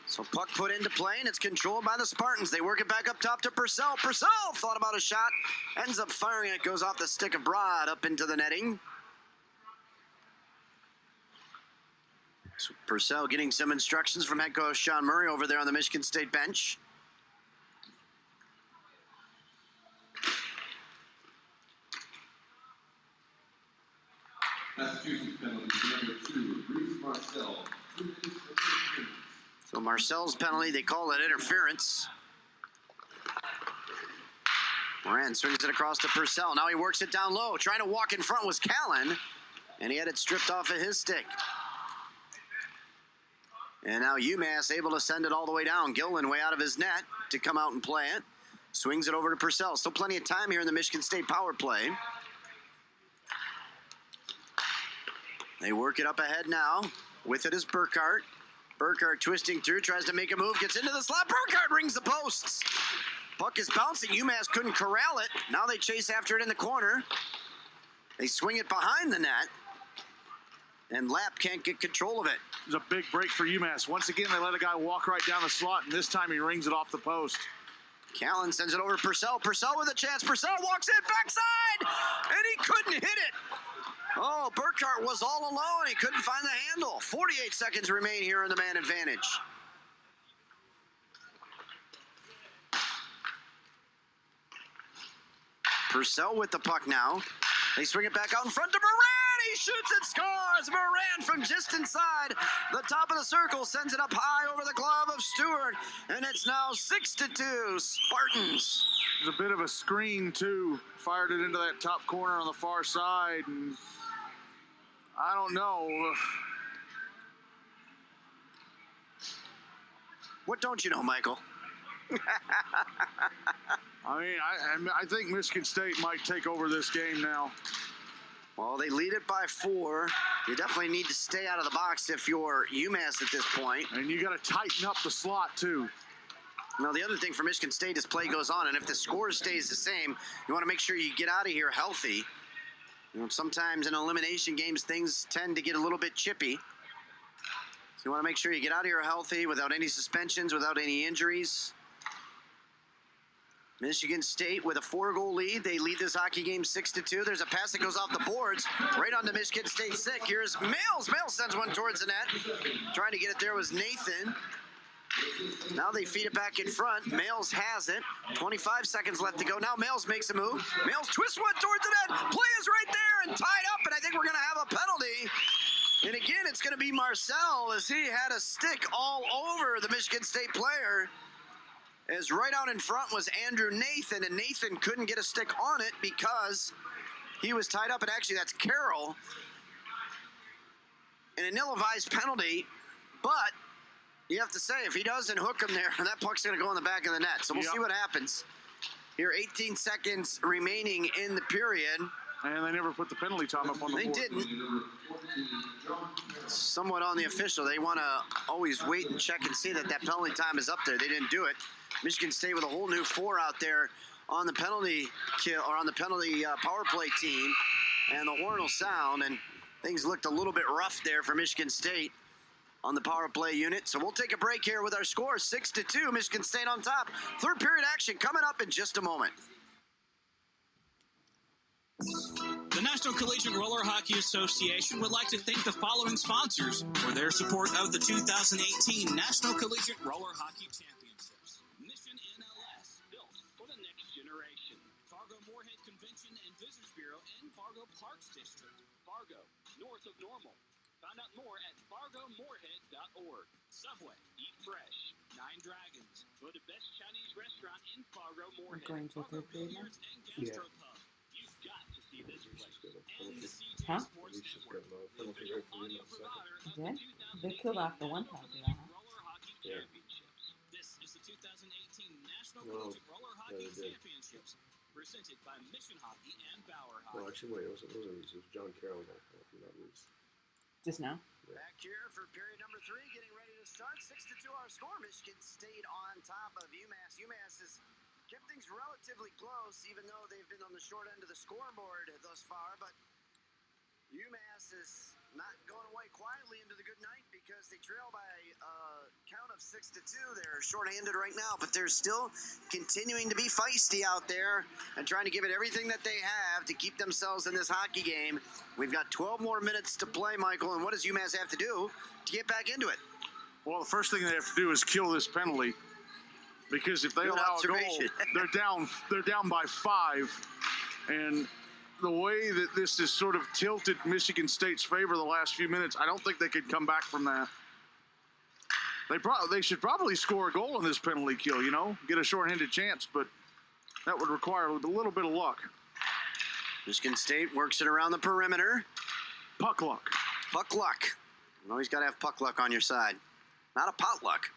So puck put into play, and it's controlled by the Spartans. They work it back up top to Purcell. Purcell thought about a shot, ends up firing it, goes off the stick of Broad up into the netting. So Purcell getting some instructions from head coach Sean Murray over there on the Michigan State bench. Massachusetts penalty number 2, Bruce Marcel. So Marcel's penalty, they call it interference. Moran swings it across to Purcell. Now he works it down low. Trying to walk in front was Callan, and he had it stripped off of his stick. And now UMass able to send it all the way down. Gilliland way out of his net to come out and play it. Swings it over to Purcell. Still plenty of time here in the Michigan State power play. They work it up ahead now. With it is Burkhart. Burkhart twisting through, tries to make a move, gets into the slot. Burkhart rings the posts. Puck is bouncing. UMass couldn't corral it. Now they chase after it in the corner. They swing it behind the net. And Lapp can't get control of it. It's a big break for UMass. Once again, they let a guy walk right down the slot, and this time he rings it off the post. Callan sends it over to Purcell. Purcell with a chance. Purcell walks in, backside, and he couldn't hit it. Oh, Burkhart was all alone. He couldn't find the handle. 48 seconds remain here in the man advantage. Purcell with the puck now. They swing it back out in front to Moran. He shoots and scores. Moran from just inside the top of the circle sends it up high over the glove of Stewart. And it's now 6-2 Spartans. There's a bit of a screen, too. Fired it into that top corner on the far side. And I don't know. What don't you know, Michael? I mean, I think Michigan State might take over this game now. Well, they lead it by 4. You definitely need to stay out of the box if you're UMass at this point. And you got to tighten up the slot, too. Now, the other thing for Michigan State is play goes on, and if the score stays the same, you want to make sure you get out of here healthy. You know, sometimes in elimination games, things tend to get a little bit chippy. So you want to make sure you get out of here healthy, without any suspensions, without any injuries. Michigan State with a 4-goal lead. They lead this hockey game 6-2. There's a pass that goes off the boards right onto Michigan State sick. Here's Mills. Mills sends one towards the net. Trying to get it there was Nathan. Now they feed it back in front. Mills has it. 25 seconds left to go. Now Mills makes a move. Mills twists one towards the net. Play is right there and tied up, and I think we're going to have a penalty. And again, it's going to be Marcel, as he had a stick all over the Michigan State player. As right out in front was Andrew Nathan, and Nathan couldn't get a stick on it because he was tied up, and actually that's Carroll. And an ill-advised penalty, but you have to say, if he doesn't hook him there, that puck's going to go in the back of the net. So we'll see what happens. Here, 18 seconds remaining in the period. And they never put the penalty time up on the board. They didn't. Somewhat on the official. They want to always wait and check and see that that penalty time is up there. They didn't do it. Michigan State with a whole new 4 out there on the penalty kill, or on the penalty power play team, and the horn will sound, and things looked a little bit rough there for Michigan State on the power play unit. So we'll take a break here with our score, 6-2, Michigan State on top. Third period action coming up in just a moment. The National Collegiate Roller Hockey Association would like to thank the following sponsors for their support of the 2018 National Collegiate Roller Hockey Championships. Mission NLS, built for the next generation. Fargo Moorhead Convention and Visitors Bureau in Fargo Parks District. Fargo, north of Normal. Find out more at fargomoorhead.org. Subway, eat fresh. Nine Dragons, voted best Chinese restaurant in Fargo Moorhead. Going to Fargo third period now? Billiards and Gastro Pub. You've got to see this place. And the CJ Huh? Sports He's just Network, got no the penalty official right for audio him in a provider of Yeah? the They killed off the 2018 one penalty, Collegiate huh? Roller Hockey Yeah. Championships. This is the 2018 National No. Collegiate Roller Hockey they did. Championships, presented by Mission Hockey and Bauer Well, Hockey. actually, wait, it wasn't Reese. It was John Carroll got penalty, not Reese. Just now? Back here for period number 3, getting ready to start. 6-2 our score. Michigan State on top of UMass. UMass has kept things relatively close, even though they've been on the short end of the scoreboard thus far. But UMass is not going away quietly into the good night, because they trail by a count of 6-2. They're shorthanded right now, but they're still continuing to be feisty out there and trying to give it everything that they have to keep themselves in this hockey game. We've got 12 more minutes to play, Michael, and what does UMass have to do to get back into it? Well, the first thing they have to do is kill this penalty, because if they Good allow a goal, observation. they're down by 5, and the way that this has sort of tilted Michigan State's favor the last few minutes, I don't think they could come back from that. They should probably score a goal on this penalty kill, you know, get a shorthanded chance, but that would require a little bit of luck. Michigan State works it around the perimeter. Puck luck. Puck luck. You always got to have puck luck on your side. Not a potluck.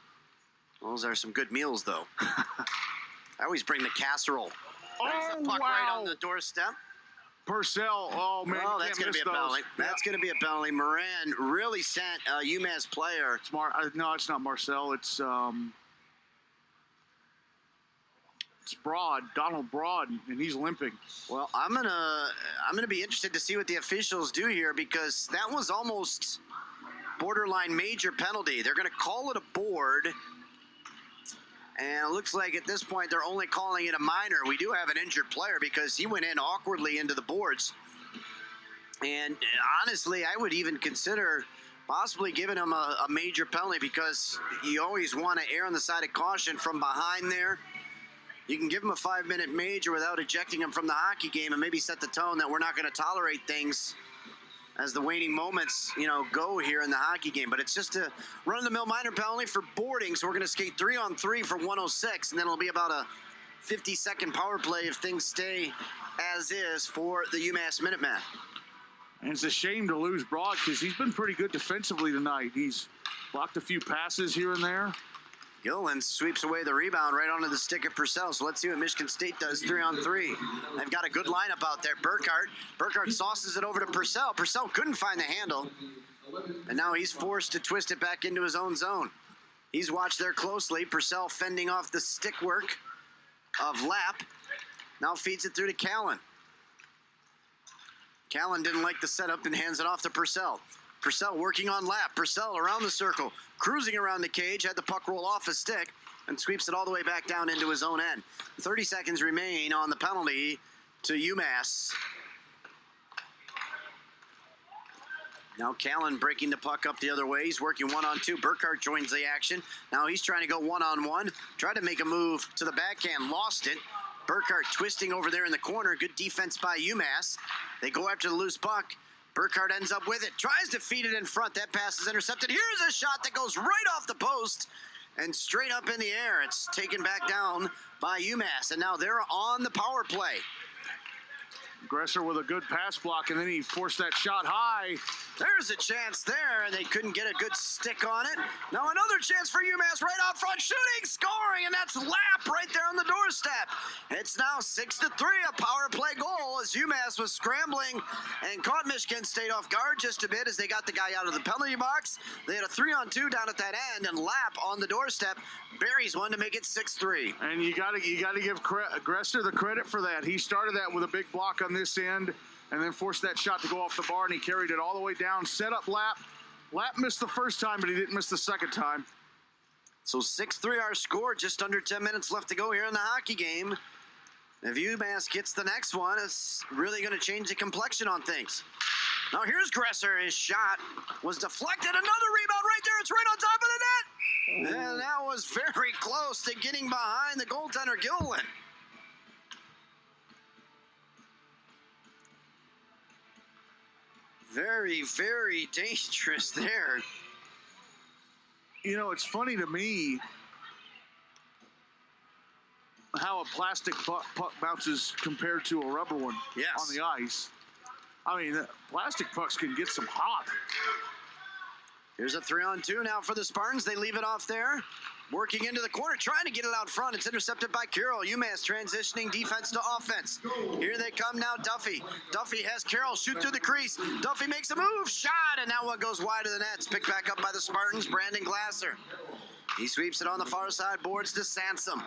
Those are some good meals, though. I always bring the casserole. There's the puck right on the doorstep. Purcell, oh man, Oh, you that's can't going to miss be a penalty. those. That's going to be a penalty. Moran really sent a UMass player. No, it's not Marcel. It's Broad, Donald Broad, and he's limping. Well, I'm gonna be interested to see what the officials do here, because that was almost borderline major penalty. They're going to call it a board, and it looks like at this point they're only calling it a minor. We do have an injured player because he went in awkwardly into the boards. And honestly, I would even consider possibly giving him a major penalty, because you always want to err on the side of caution from behind there. You can give him a 5-minute major without ejecting him from the hockey game, and maybe set the tone that we're not going to tolerate things as the waning moments, go here in the hockey game. But it's just a run-of-the-mill minor penalty for boarding, so we're going to skate 3-on-3 for 106, and then it'll be about a 50-second power play if things stay as is for the UMass Minutemen. And it's a shame to lose Broad, because he's been pretty good defensively tonight. He's blocked a few passes here and there. Gillen sweeps away the rebound right onto the stick of Purcell. So let's see what Michigan State does 3-on-3. They've got a good lineup out there. Burkhart sauces it over to Purcell. Purcell couldn't find the handle, and now he's forced to twist it back into his own zone. He's watched there closely. Purcell fending off the stick work of Lapp. Now feeds it through to Callan. Callan didn't like the setup and hands it off to Purcell. Purcell working on lap. Purcell around the circle, cruising around the cage, had the puck roll off his stick and sweeps it all the way back down into his own end. 30 seconds remain on the penalty to UMass. Now Callan breaking the puck up the other way. He's working 1-on-2. Burkhart joins the action. Now he's trying to go 1-on-1. Tried to make a move to the backhand, lost it. Burkhart twisting over there in the corner. Good defense by UMass. They go after the loose puck. Burkhart ends up with it. Tries to feed it in front. That pass is intercepted. Here's a shot that goes right off the post and straight up in the air. It's taken back down by UMass. And now they're on the power play. Gresser with a good pass block, and then he forced that shot high. There's a chance there, and they couldn't get a good stick on it. Now another chance for UMass right out front, shooting, scoring, and that's Lap right there on the doorstep. It's now 6-3, a power play goal as UMass was scrambling and caught Michigan State off guard just a bit as they got the guy out of the penalty box. They had a 3-on-2 down at that end, and Lap on the doorstep buries one to make it 6-3. And you got to give Gresser the credit for that. He started that with a big block on this end and then forced that shot to go off the bar, and he carried it all the way down, set up Lap. Lap missed the first time, but he didn't miss the second time. So 6-3 our score, just under 10 minutes left to go here in the hockey game. If UMass gets the next one, it's really going to change the complexion on things. Now here's Gresser. His shot was deflected. Another rebound right there. It's right on top of the net. And that was very close to getting behind the goaltender, Gilliland. Very, very dangerous there. You know, it's funny to me how a plastic puck bounces compared to a rubber one on the ice. I mean, plastic pucks can get some hot. Here's a 3-on-2 now for the Spartans. They leave it off there. Working into the corner, trying to get it out front. It's intercepted by Carroll. UMass transitioning defense to offense. Here they come now, Duffy. Duffy has Carroll shoot through the crease. Duffy makes a move, shot, and that one goes wide of the net. It's picked back up by the Spartans, Brandon Glasser. He sweeps it on the far side boards to Sansom.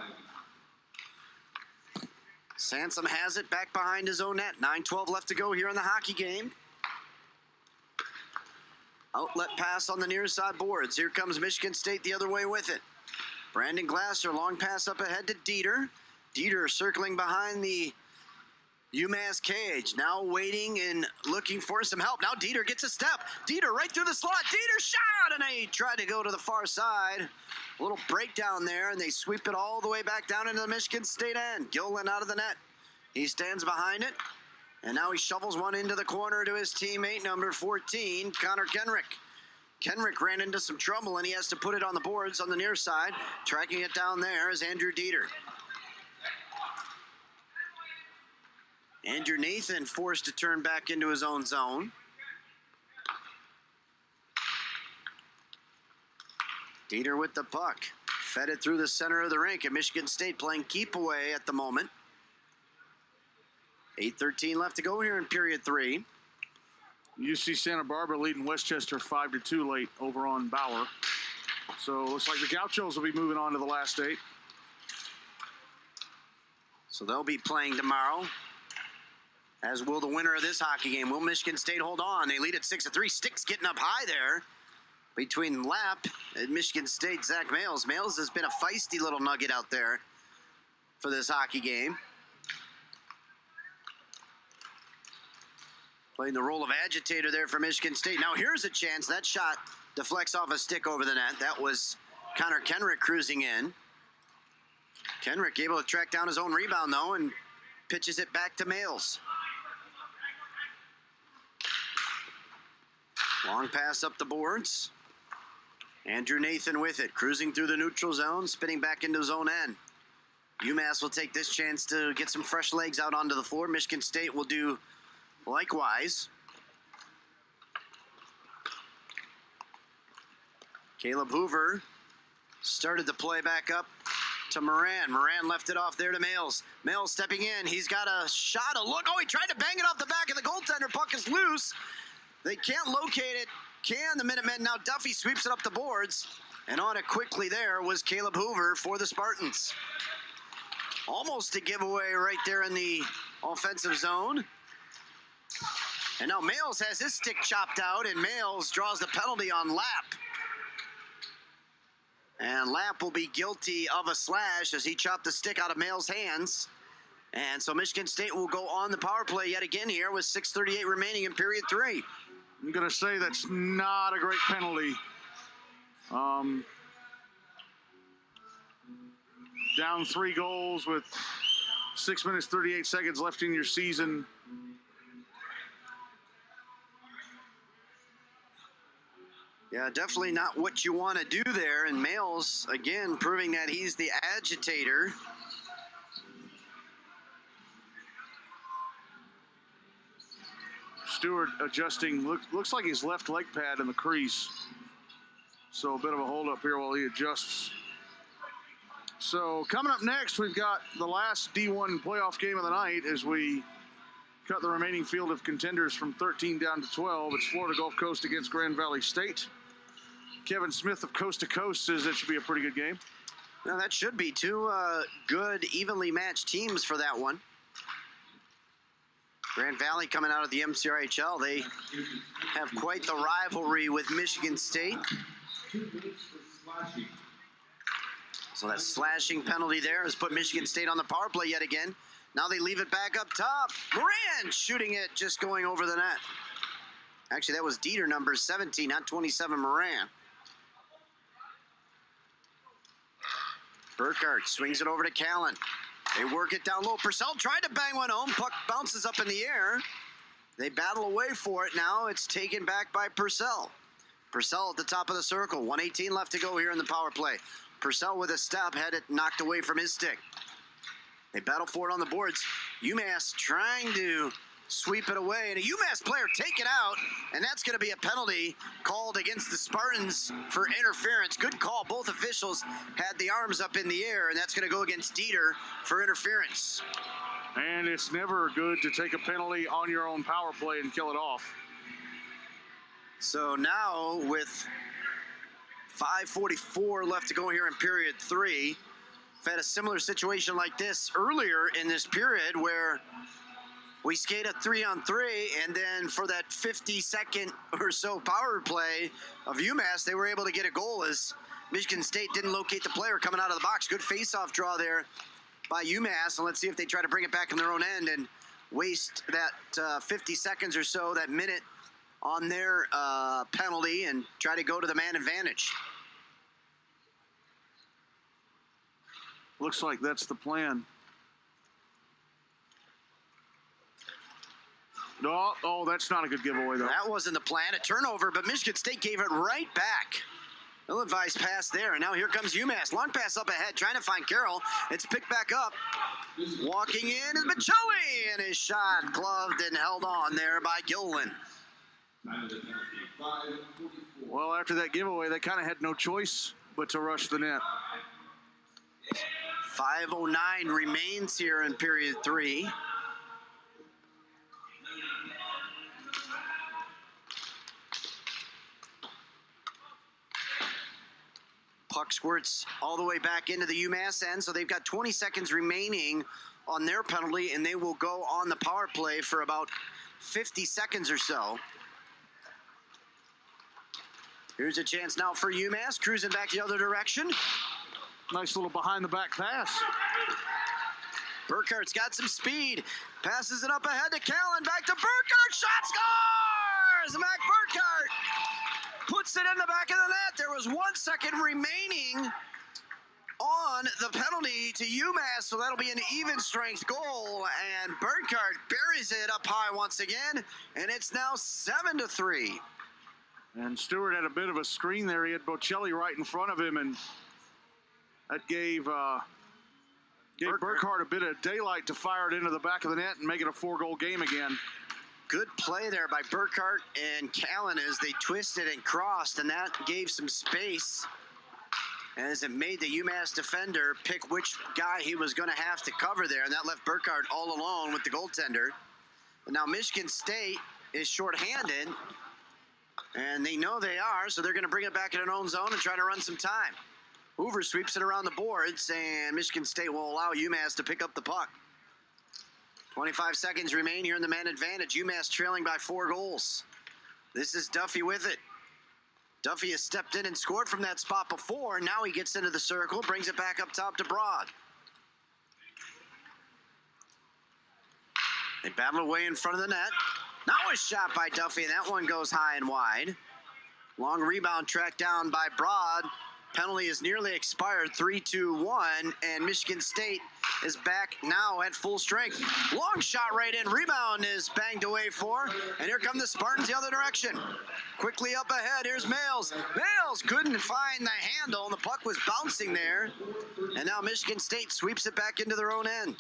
Sansom has it back behind his own net. 9:12 left to go here in the hockey game. Outlet pass on the near side boards. Here comes Michigan State the other way with it. Brandon Glasser, long pass up ahead to Dieter. Dieter circling behind the UMass cage. Now waiting and looking for some help. Now Dieter gets a step. Dieter right through the slot. Dieter shot, and they tried to go to the far side. A little breakdown there, and they sweep it all the way back down into the Michigan State end. Gilliland out of the net. He stands behind it, and now he shovels one into the corner to his teammate, number 14, Connor Kenrick. Kenrick ran into some trouble, and he has to put it on the boards on the near side. Tracking it down there is Andrew Dieter. Andrew Nathan forced to turn back into his own zone. Dieter with the puck. Fed it through the center of the rink, and Michigan State playing keep away at the moment. 8:13 left to go here in period 3. UC Santa Barbara leading Westchester 5-2 late over on Bauer. So looks like the Gauchos will be moving on to the last 8. So they'll be playing tomorrow, as will the winner of this hockey game. Will Michigan State hold on? They lead at 6-3. Sticks getting up high there between Lap and Michigan State, Zach Males. Males has been a feisty little nugget out there for this hockey game. Playing the role of agitator there for Michigan State. Now here's a chance. That shot deflects off a stick over the net. That was Connor Kenrick cruising in. Kenrick able to track down his own rebound, though, and pitches it back to Males. Long pass up the boards. Andrew Nathan with it, cruising through the neutral zone, spinning back into his own end. UMass will take this chance to get some fresh legs out onto the floor. Michigan State will do likewise. Caleb Hoover started the play back up to Moran. Moran left it off there to Males. Males stepping in. He's got a shot, a look. Oh, he tried to bang it off the back of the goaltender. Puck is loose. They can't locate it. Can the Minutemen. Now Duffy sweeps it up the boards. And on it quickly there was Caleb Hoover for the Spartans. Almost a giveaway right there in the offensive zone. And now Males has his stick chopped out, and Males draws the penalty on Lapp. And Lapp will be guilty of a slash as he chopped the stick out of Males' hands. And so Michigan State will go on the power play yet again here with 6:38 remaining in period 3. I'm going to say that's not a great penalty. Down 3 goals with 6 minutes, 38 seconds left in your season. Yeah, definitely not what you want to do there. And Males, again, proving that he's the agitator. Stewart adjusting. Looks like his left leg pad in the crease. So a bit of a hold up here while he adjusts. So coming up next, we've got the last D1 playoff game of the night as we cut the remaining field of contenders from 13 down to 12. It's Florida Gulf Coast against Grand Valley State. Kevin Smith of Coast to Coast says it should be a pretty good game. Now that should be two good, evenly matched teams for that one. Grand Valley coming out of the MCRHL. They have quite the rivalry with Michigan State. So that slashing penalty there has put Michigan State on the power play yet again. Now they leave it back up top. Moran shooting it, just going over the net. Actually, that was Dieter, number 17, not 27, Moran. Burkhart swings it over to Callan. They work it down low. Purcell tried to bang one home. Puck bounces up in the air. They battle away for it. Now it's taken back by Purcell. Purcell at the top of the circle. 1:18 left to go here in the power play. Purcell with a step had it knocked away from his stick. They battle for it on the boards. UMass trying to sweep it away, and a UMass player take it out, and that's going to be a penalty called against the Spartans for interference. Good call. Both officials had the arms up in the air, and that's going to go against Dieter for interference. And it's never good to take a penalty on your own power play and kill it off. So now with 5:44 left to go here in period 3, we've had a similar situation like this earlier in this period where we skate a 3-on-3, and then for that 50-second or so power play of UMass, they were able to get a goal as Michigan State didn't locate the player coming out of the box. Good face-off draw there by UMass, and let's see if they try to bring it back in their own end and waste that 50 seconds or so, that minute, on their penalty and try to go to the man advantage. Looks like that's the plan. No, oh, that's not a good giveaway, though. That wasn't the plan. A turnover, but Michigan State gave it right back. Ill-advised pass there, and now here comes UMass. Long pass up ahead, trying to find Carroll. It's picked back up. Walking in is Michelli, and his shot gloved and held on there by Gilliland. Well, after that giveaway, they kind of had no choice but to rush the net. 5:09 remains here in period 3. Puck squirts all the way back into the UMass end, so they've got 20 seconds remaining on their penalty, and they will go on the power play for about 50 seconds or so. Here's a chance now for UMass, cruising back the other direction. Nice little behind-the-back pass. Burkhart's got some speed. Passes it up ahead to Callan. Back to Burkhart. Shot scores! Mac Burkhart puts it in the back of the net. There was 1 second remaining on the penalty to UMass, so that'll be an even strength goal. And Burkhart buries it up high once again, and it's now 7-3. And Stewart had a bit of a screen there. He had Bocelli right in front of him, and that gave Burkhart a bit of daylight to fire it into the back of the net and make it a 4-goal game again. Good play there by Burkhart and Callan as they twisted and crossed, and that gave some space as it made the UMass defender pick which guy he was going to have to cover there, and that left Burkhart all alone with the goaltender. But now Michigan State is shorthanded, and they know they are, so they're going to bring it back in their own zone and try to run some time. Hoover sweeps it around the boards, and Michigan State will allow UMass to pick up the puck. 25 seconds remain here in the man advantage. UMass trailing by 4 goals. This is Duffy with it. Duffy has stepped in and scored from that spot before. Now he gets into the circle, brings it back up top to Broad. They battle away in front of the net. Now a shot by Duffy, and that one goes high and wide. Long rebound tracked down by Broad. Penalty is nearly expired, 3-2-1, and Michigan State is back now at full strength. Long shot right in, rebound is banged away for, and here come the Spartans the other direction. Quickly up ahead, here's Males. Males couldn't find the handle, and the puck was bouncing there, and now Michigan State sweeps it back into their own end.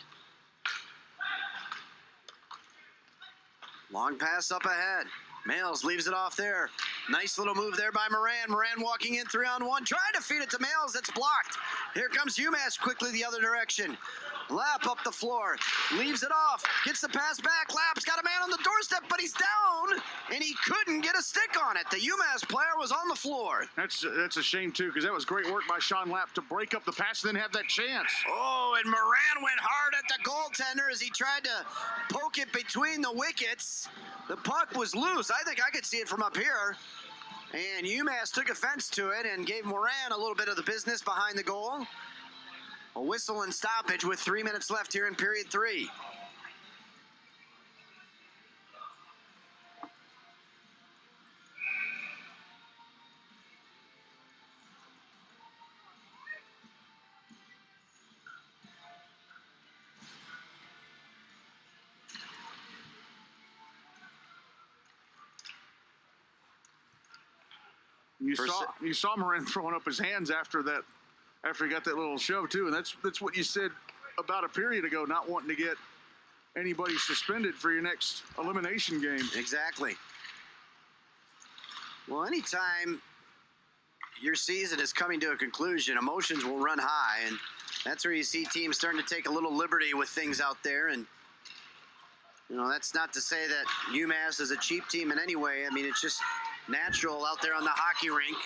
Long pass up ahead. Males leaves it off there. Nice little move there by Moran. Moran walking in 3-on-1, trying to feed it to Males. It's blocked. Here comes UMass quickly the other direction. Lapp up the floor, leaves it off, gets the pass back. Lapp's got a man on the doorstep, but he's down, and he couldn't get a stick on it. The UMass player was on the floor. That's a shame, too, because that was great work by Sean Lapp to break up the pass and then have that chance. Oh, and Moran went hard at the goaltender as he tried to poke it between the wickets. The puck was loose. I think I could see it from up here. And UMass took offense to it and gave Moran a little bit of the business behind the goal. A whistle and stoppage with 3 minutes left here in period 3. You saw Moran throwing up his hands after he got that little shove too, and that's what you said about a period ago, not wanting to get anybody suspended for your next elimination game. Exactly. Well, anytime your season is coming to a conclusion, emotions will run high, and that's where you see teams starting to take a little liberty with things out there. And that's not to say that UMass is a cheap team in any way. I mean, it's just natural out there on the hockey rink.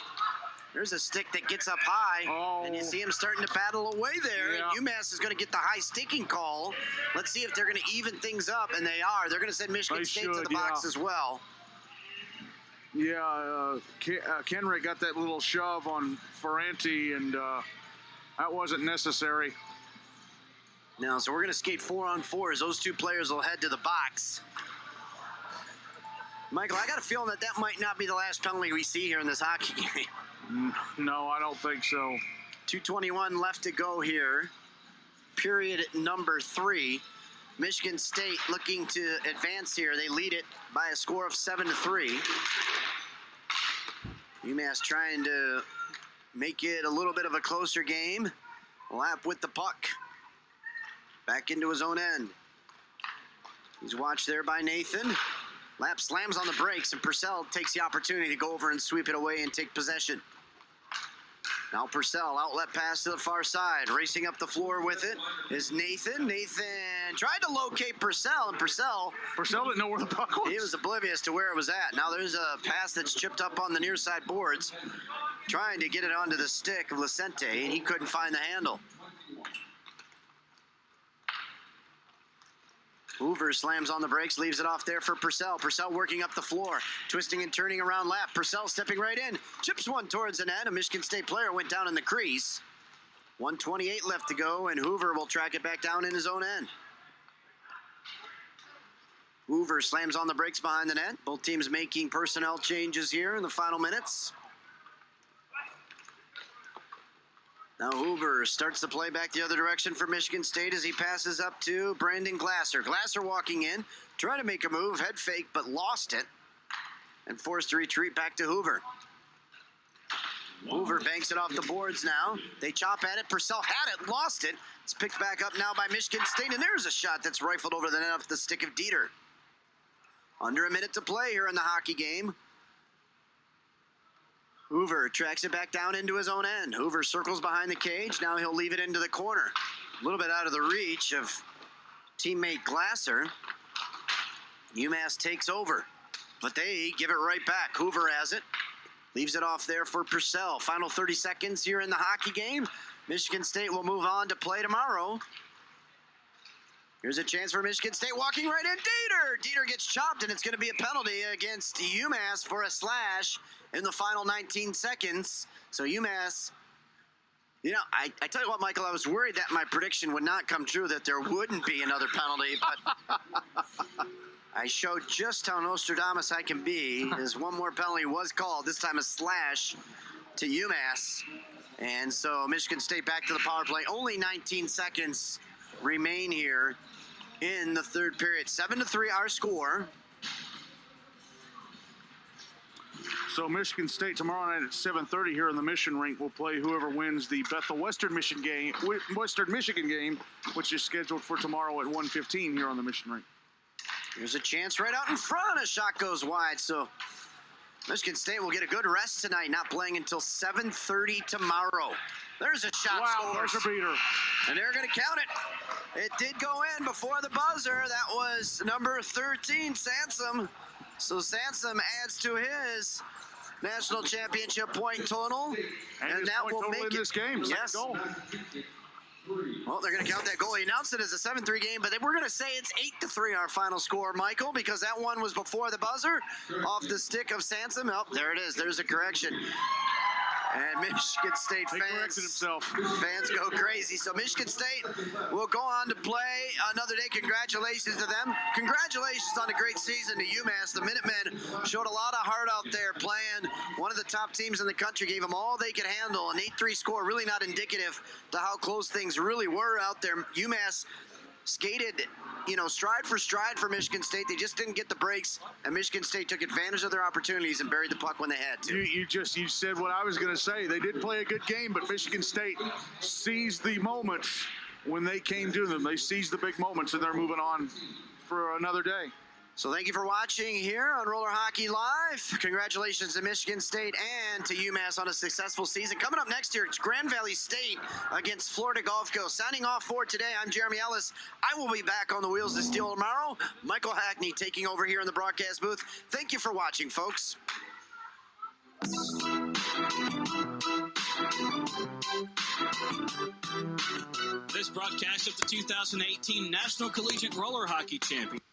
There's a stick that gets up high, and you see him starting to battle away there. Yeah. And UMass is going to get the high sticking call. Let's see if they're going to even things up, and they are. They're going to send Michigan State to the box as well. Yeah, Kenrick got that little shove on Ferranti, and that wasn't necessary. Now, so we're going to skate 4-on-4 as those two players will head to the box. Michael, I got a feeling that might not be the last penalty we see here in this hockey game. No, I don't think so. 2:21 left to go here. Period number 3. Michigan State looking to advance here. They lead it by a score of 7-3. UMass trying to make it a little bit of a closer game. Lapp with the puck. Back into his own end. He's watched there by Nathan. Lapp slams on the brakes, and Purcell takes the opportunity to go over and sweep it away and take possession. Now Purcell, outlet pass to the far side. Racing up the floor with it is Nathan. Nathan tried to locate Purcell, and Purcell didn't know where the puck was. He was oblivious to where it was at. Now there's a pass that's chipped up on the near side boards, trying to get it onto the stick of Lacente, and he couldn't find the handle. Hoover slams on the brakes, leaves it off there for Purcell. Purcell working up the floor, twisting and turning around Lapp. Purcell stepping right in, chips one towards the net. A Michigan State player went down in the crease. 1:28 left to go, and Hoover will track it back down in his own end. Hoover slams on the brakes behind the net. Both teams making personnel changes here in the final minutes. Now Hoover starts the play back the other direction for Michigan State as he passes up to Brandon Glasser. Glasser walking in, trying to make a move, head fake, but lost it, and forced to retreat back to Hoover. Hoover banks it off the boards now. They chop at it. Purcell had it, lost it. It's picked back up now by Michigan State, and there's a shot that's rifled over the net off the stick of Dieter. Under a minute to play here in the hockey game. Hoover tracks it back down into his own end. Hoover circles behind the cage. Now he'll leave it into the corner. A little bit out of the reach of teammate Glasser. UMass takes over, but they give it right back. Hoover has it. Leaves it off there for Purcell. Final 30 seconds here in the hockey game. Michigan State will move on to play tomorrow. Here's a chance for Michigan State walking right in. Dieter gets chopped, and it's going to be a penalty against UMass for a slash in the final 19 seconds. So UMass, you know, I tell you what, Michael, I was worried that my prediction would not come true, that there wouldn't be another penalty, but I showed just how Nostradamus I can be, as one more penalty was called, this time a slash to UMass. And so Michigan State back to the power play. Only 19 seconds remain here in the third period. 7-3 our score. So Michigan State tomorrow night at 7:30 here in the Mission Rink will play whoever wins the Bethel Western Michigan game, which is scheduled for tomorrow at 1:15 here on the Mission Rink. Here's a chance right out in front. A shot goes wide. So Michigan State will get a good rest tonight, not playing until 7:30 tomorrow. There's a shot. Wow, scores. there's a beater. And they're going to count it. It did go in before the buzzer. That was number 13, Sansom. So Sansom adds to his national championship point total. And that will make in this game. Yes. Goal. Well, they're going to count that goal. He announced it as a 7-3 game, but we're going to say it's 8-3 our final score, Michael, because that one was before the buzzer off the stick of Sansom. Oh, there it is. There's a correction. And Michigan State fans go crazy. So Michigan State will go on to play another day. Congratulations to them. Congratulations on a great season to UMass. The Minutemen showed a lot of heart out there playing. One of the top teams in the country, gave them all they could handle. An 8-3 score, really not indicative to how close things really were out there. UMass skated, you know, stride for stride for Michigan State. They just didn't get the breaks, and Michigan State took advantage of their opportunities and buried the puck when they had to. You said what I was going to say. They did play a good game, but Michigan State seized the moments when they came to them. They seized the big moments, and they're moving on for another day. So thank you for watching here on Roller Hockey Live. Congratulations to Michigan State and to UMass on a successful season. Coming up next year, it's Grand Valley State against Florida Gulf Coast. Signing off for today, I'm Jeremy Ellis. I will be back on the Wheels of Steel tomorrow. Michael Hackney taking over here in the broadcast booth. Thank you for watching, folks. This broadcast of the 2018 National Collegiate Roller Hockey Championship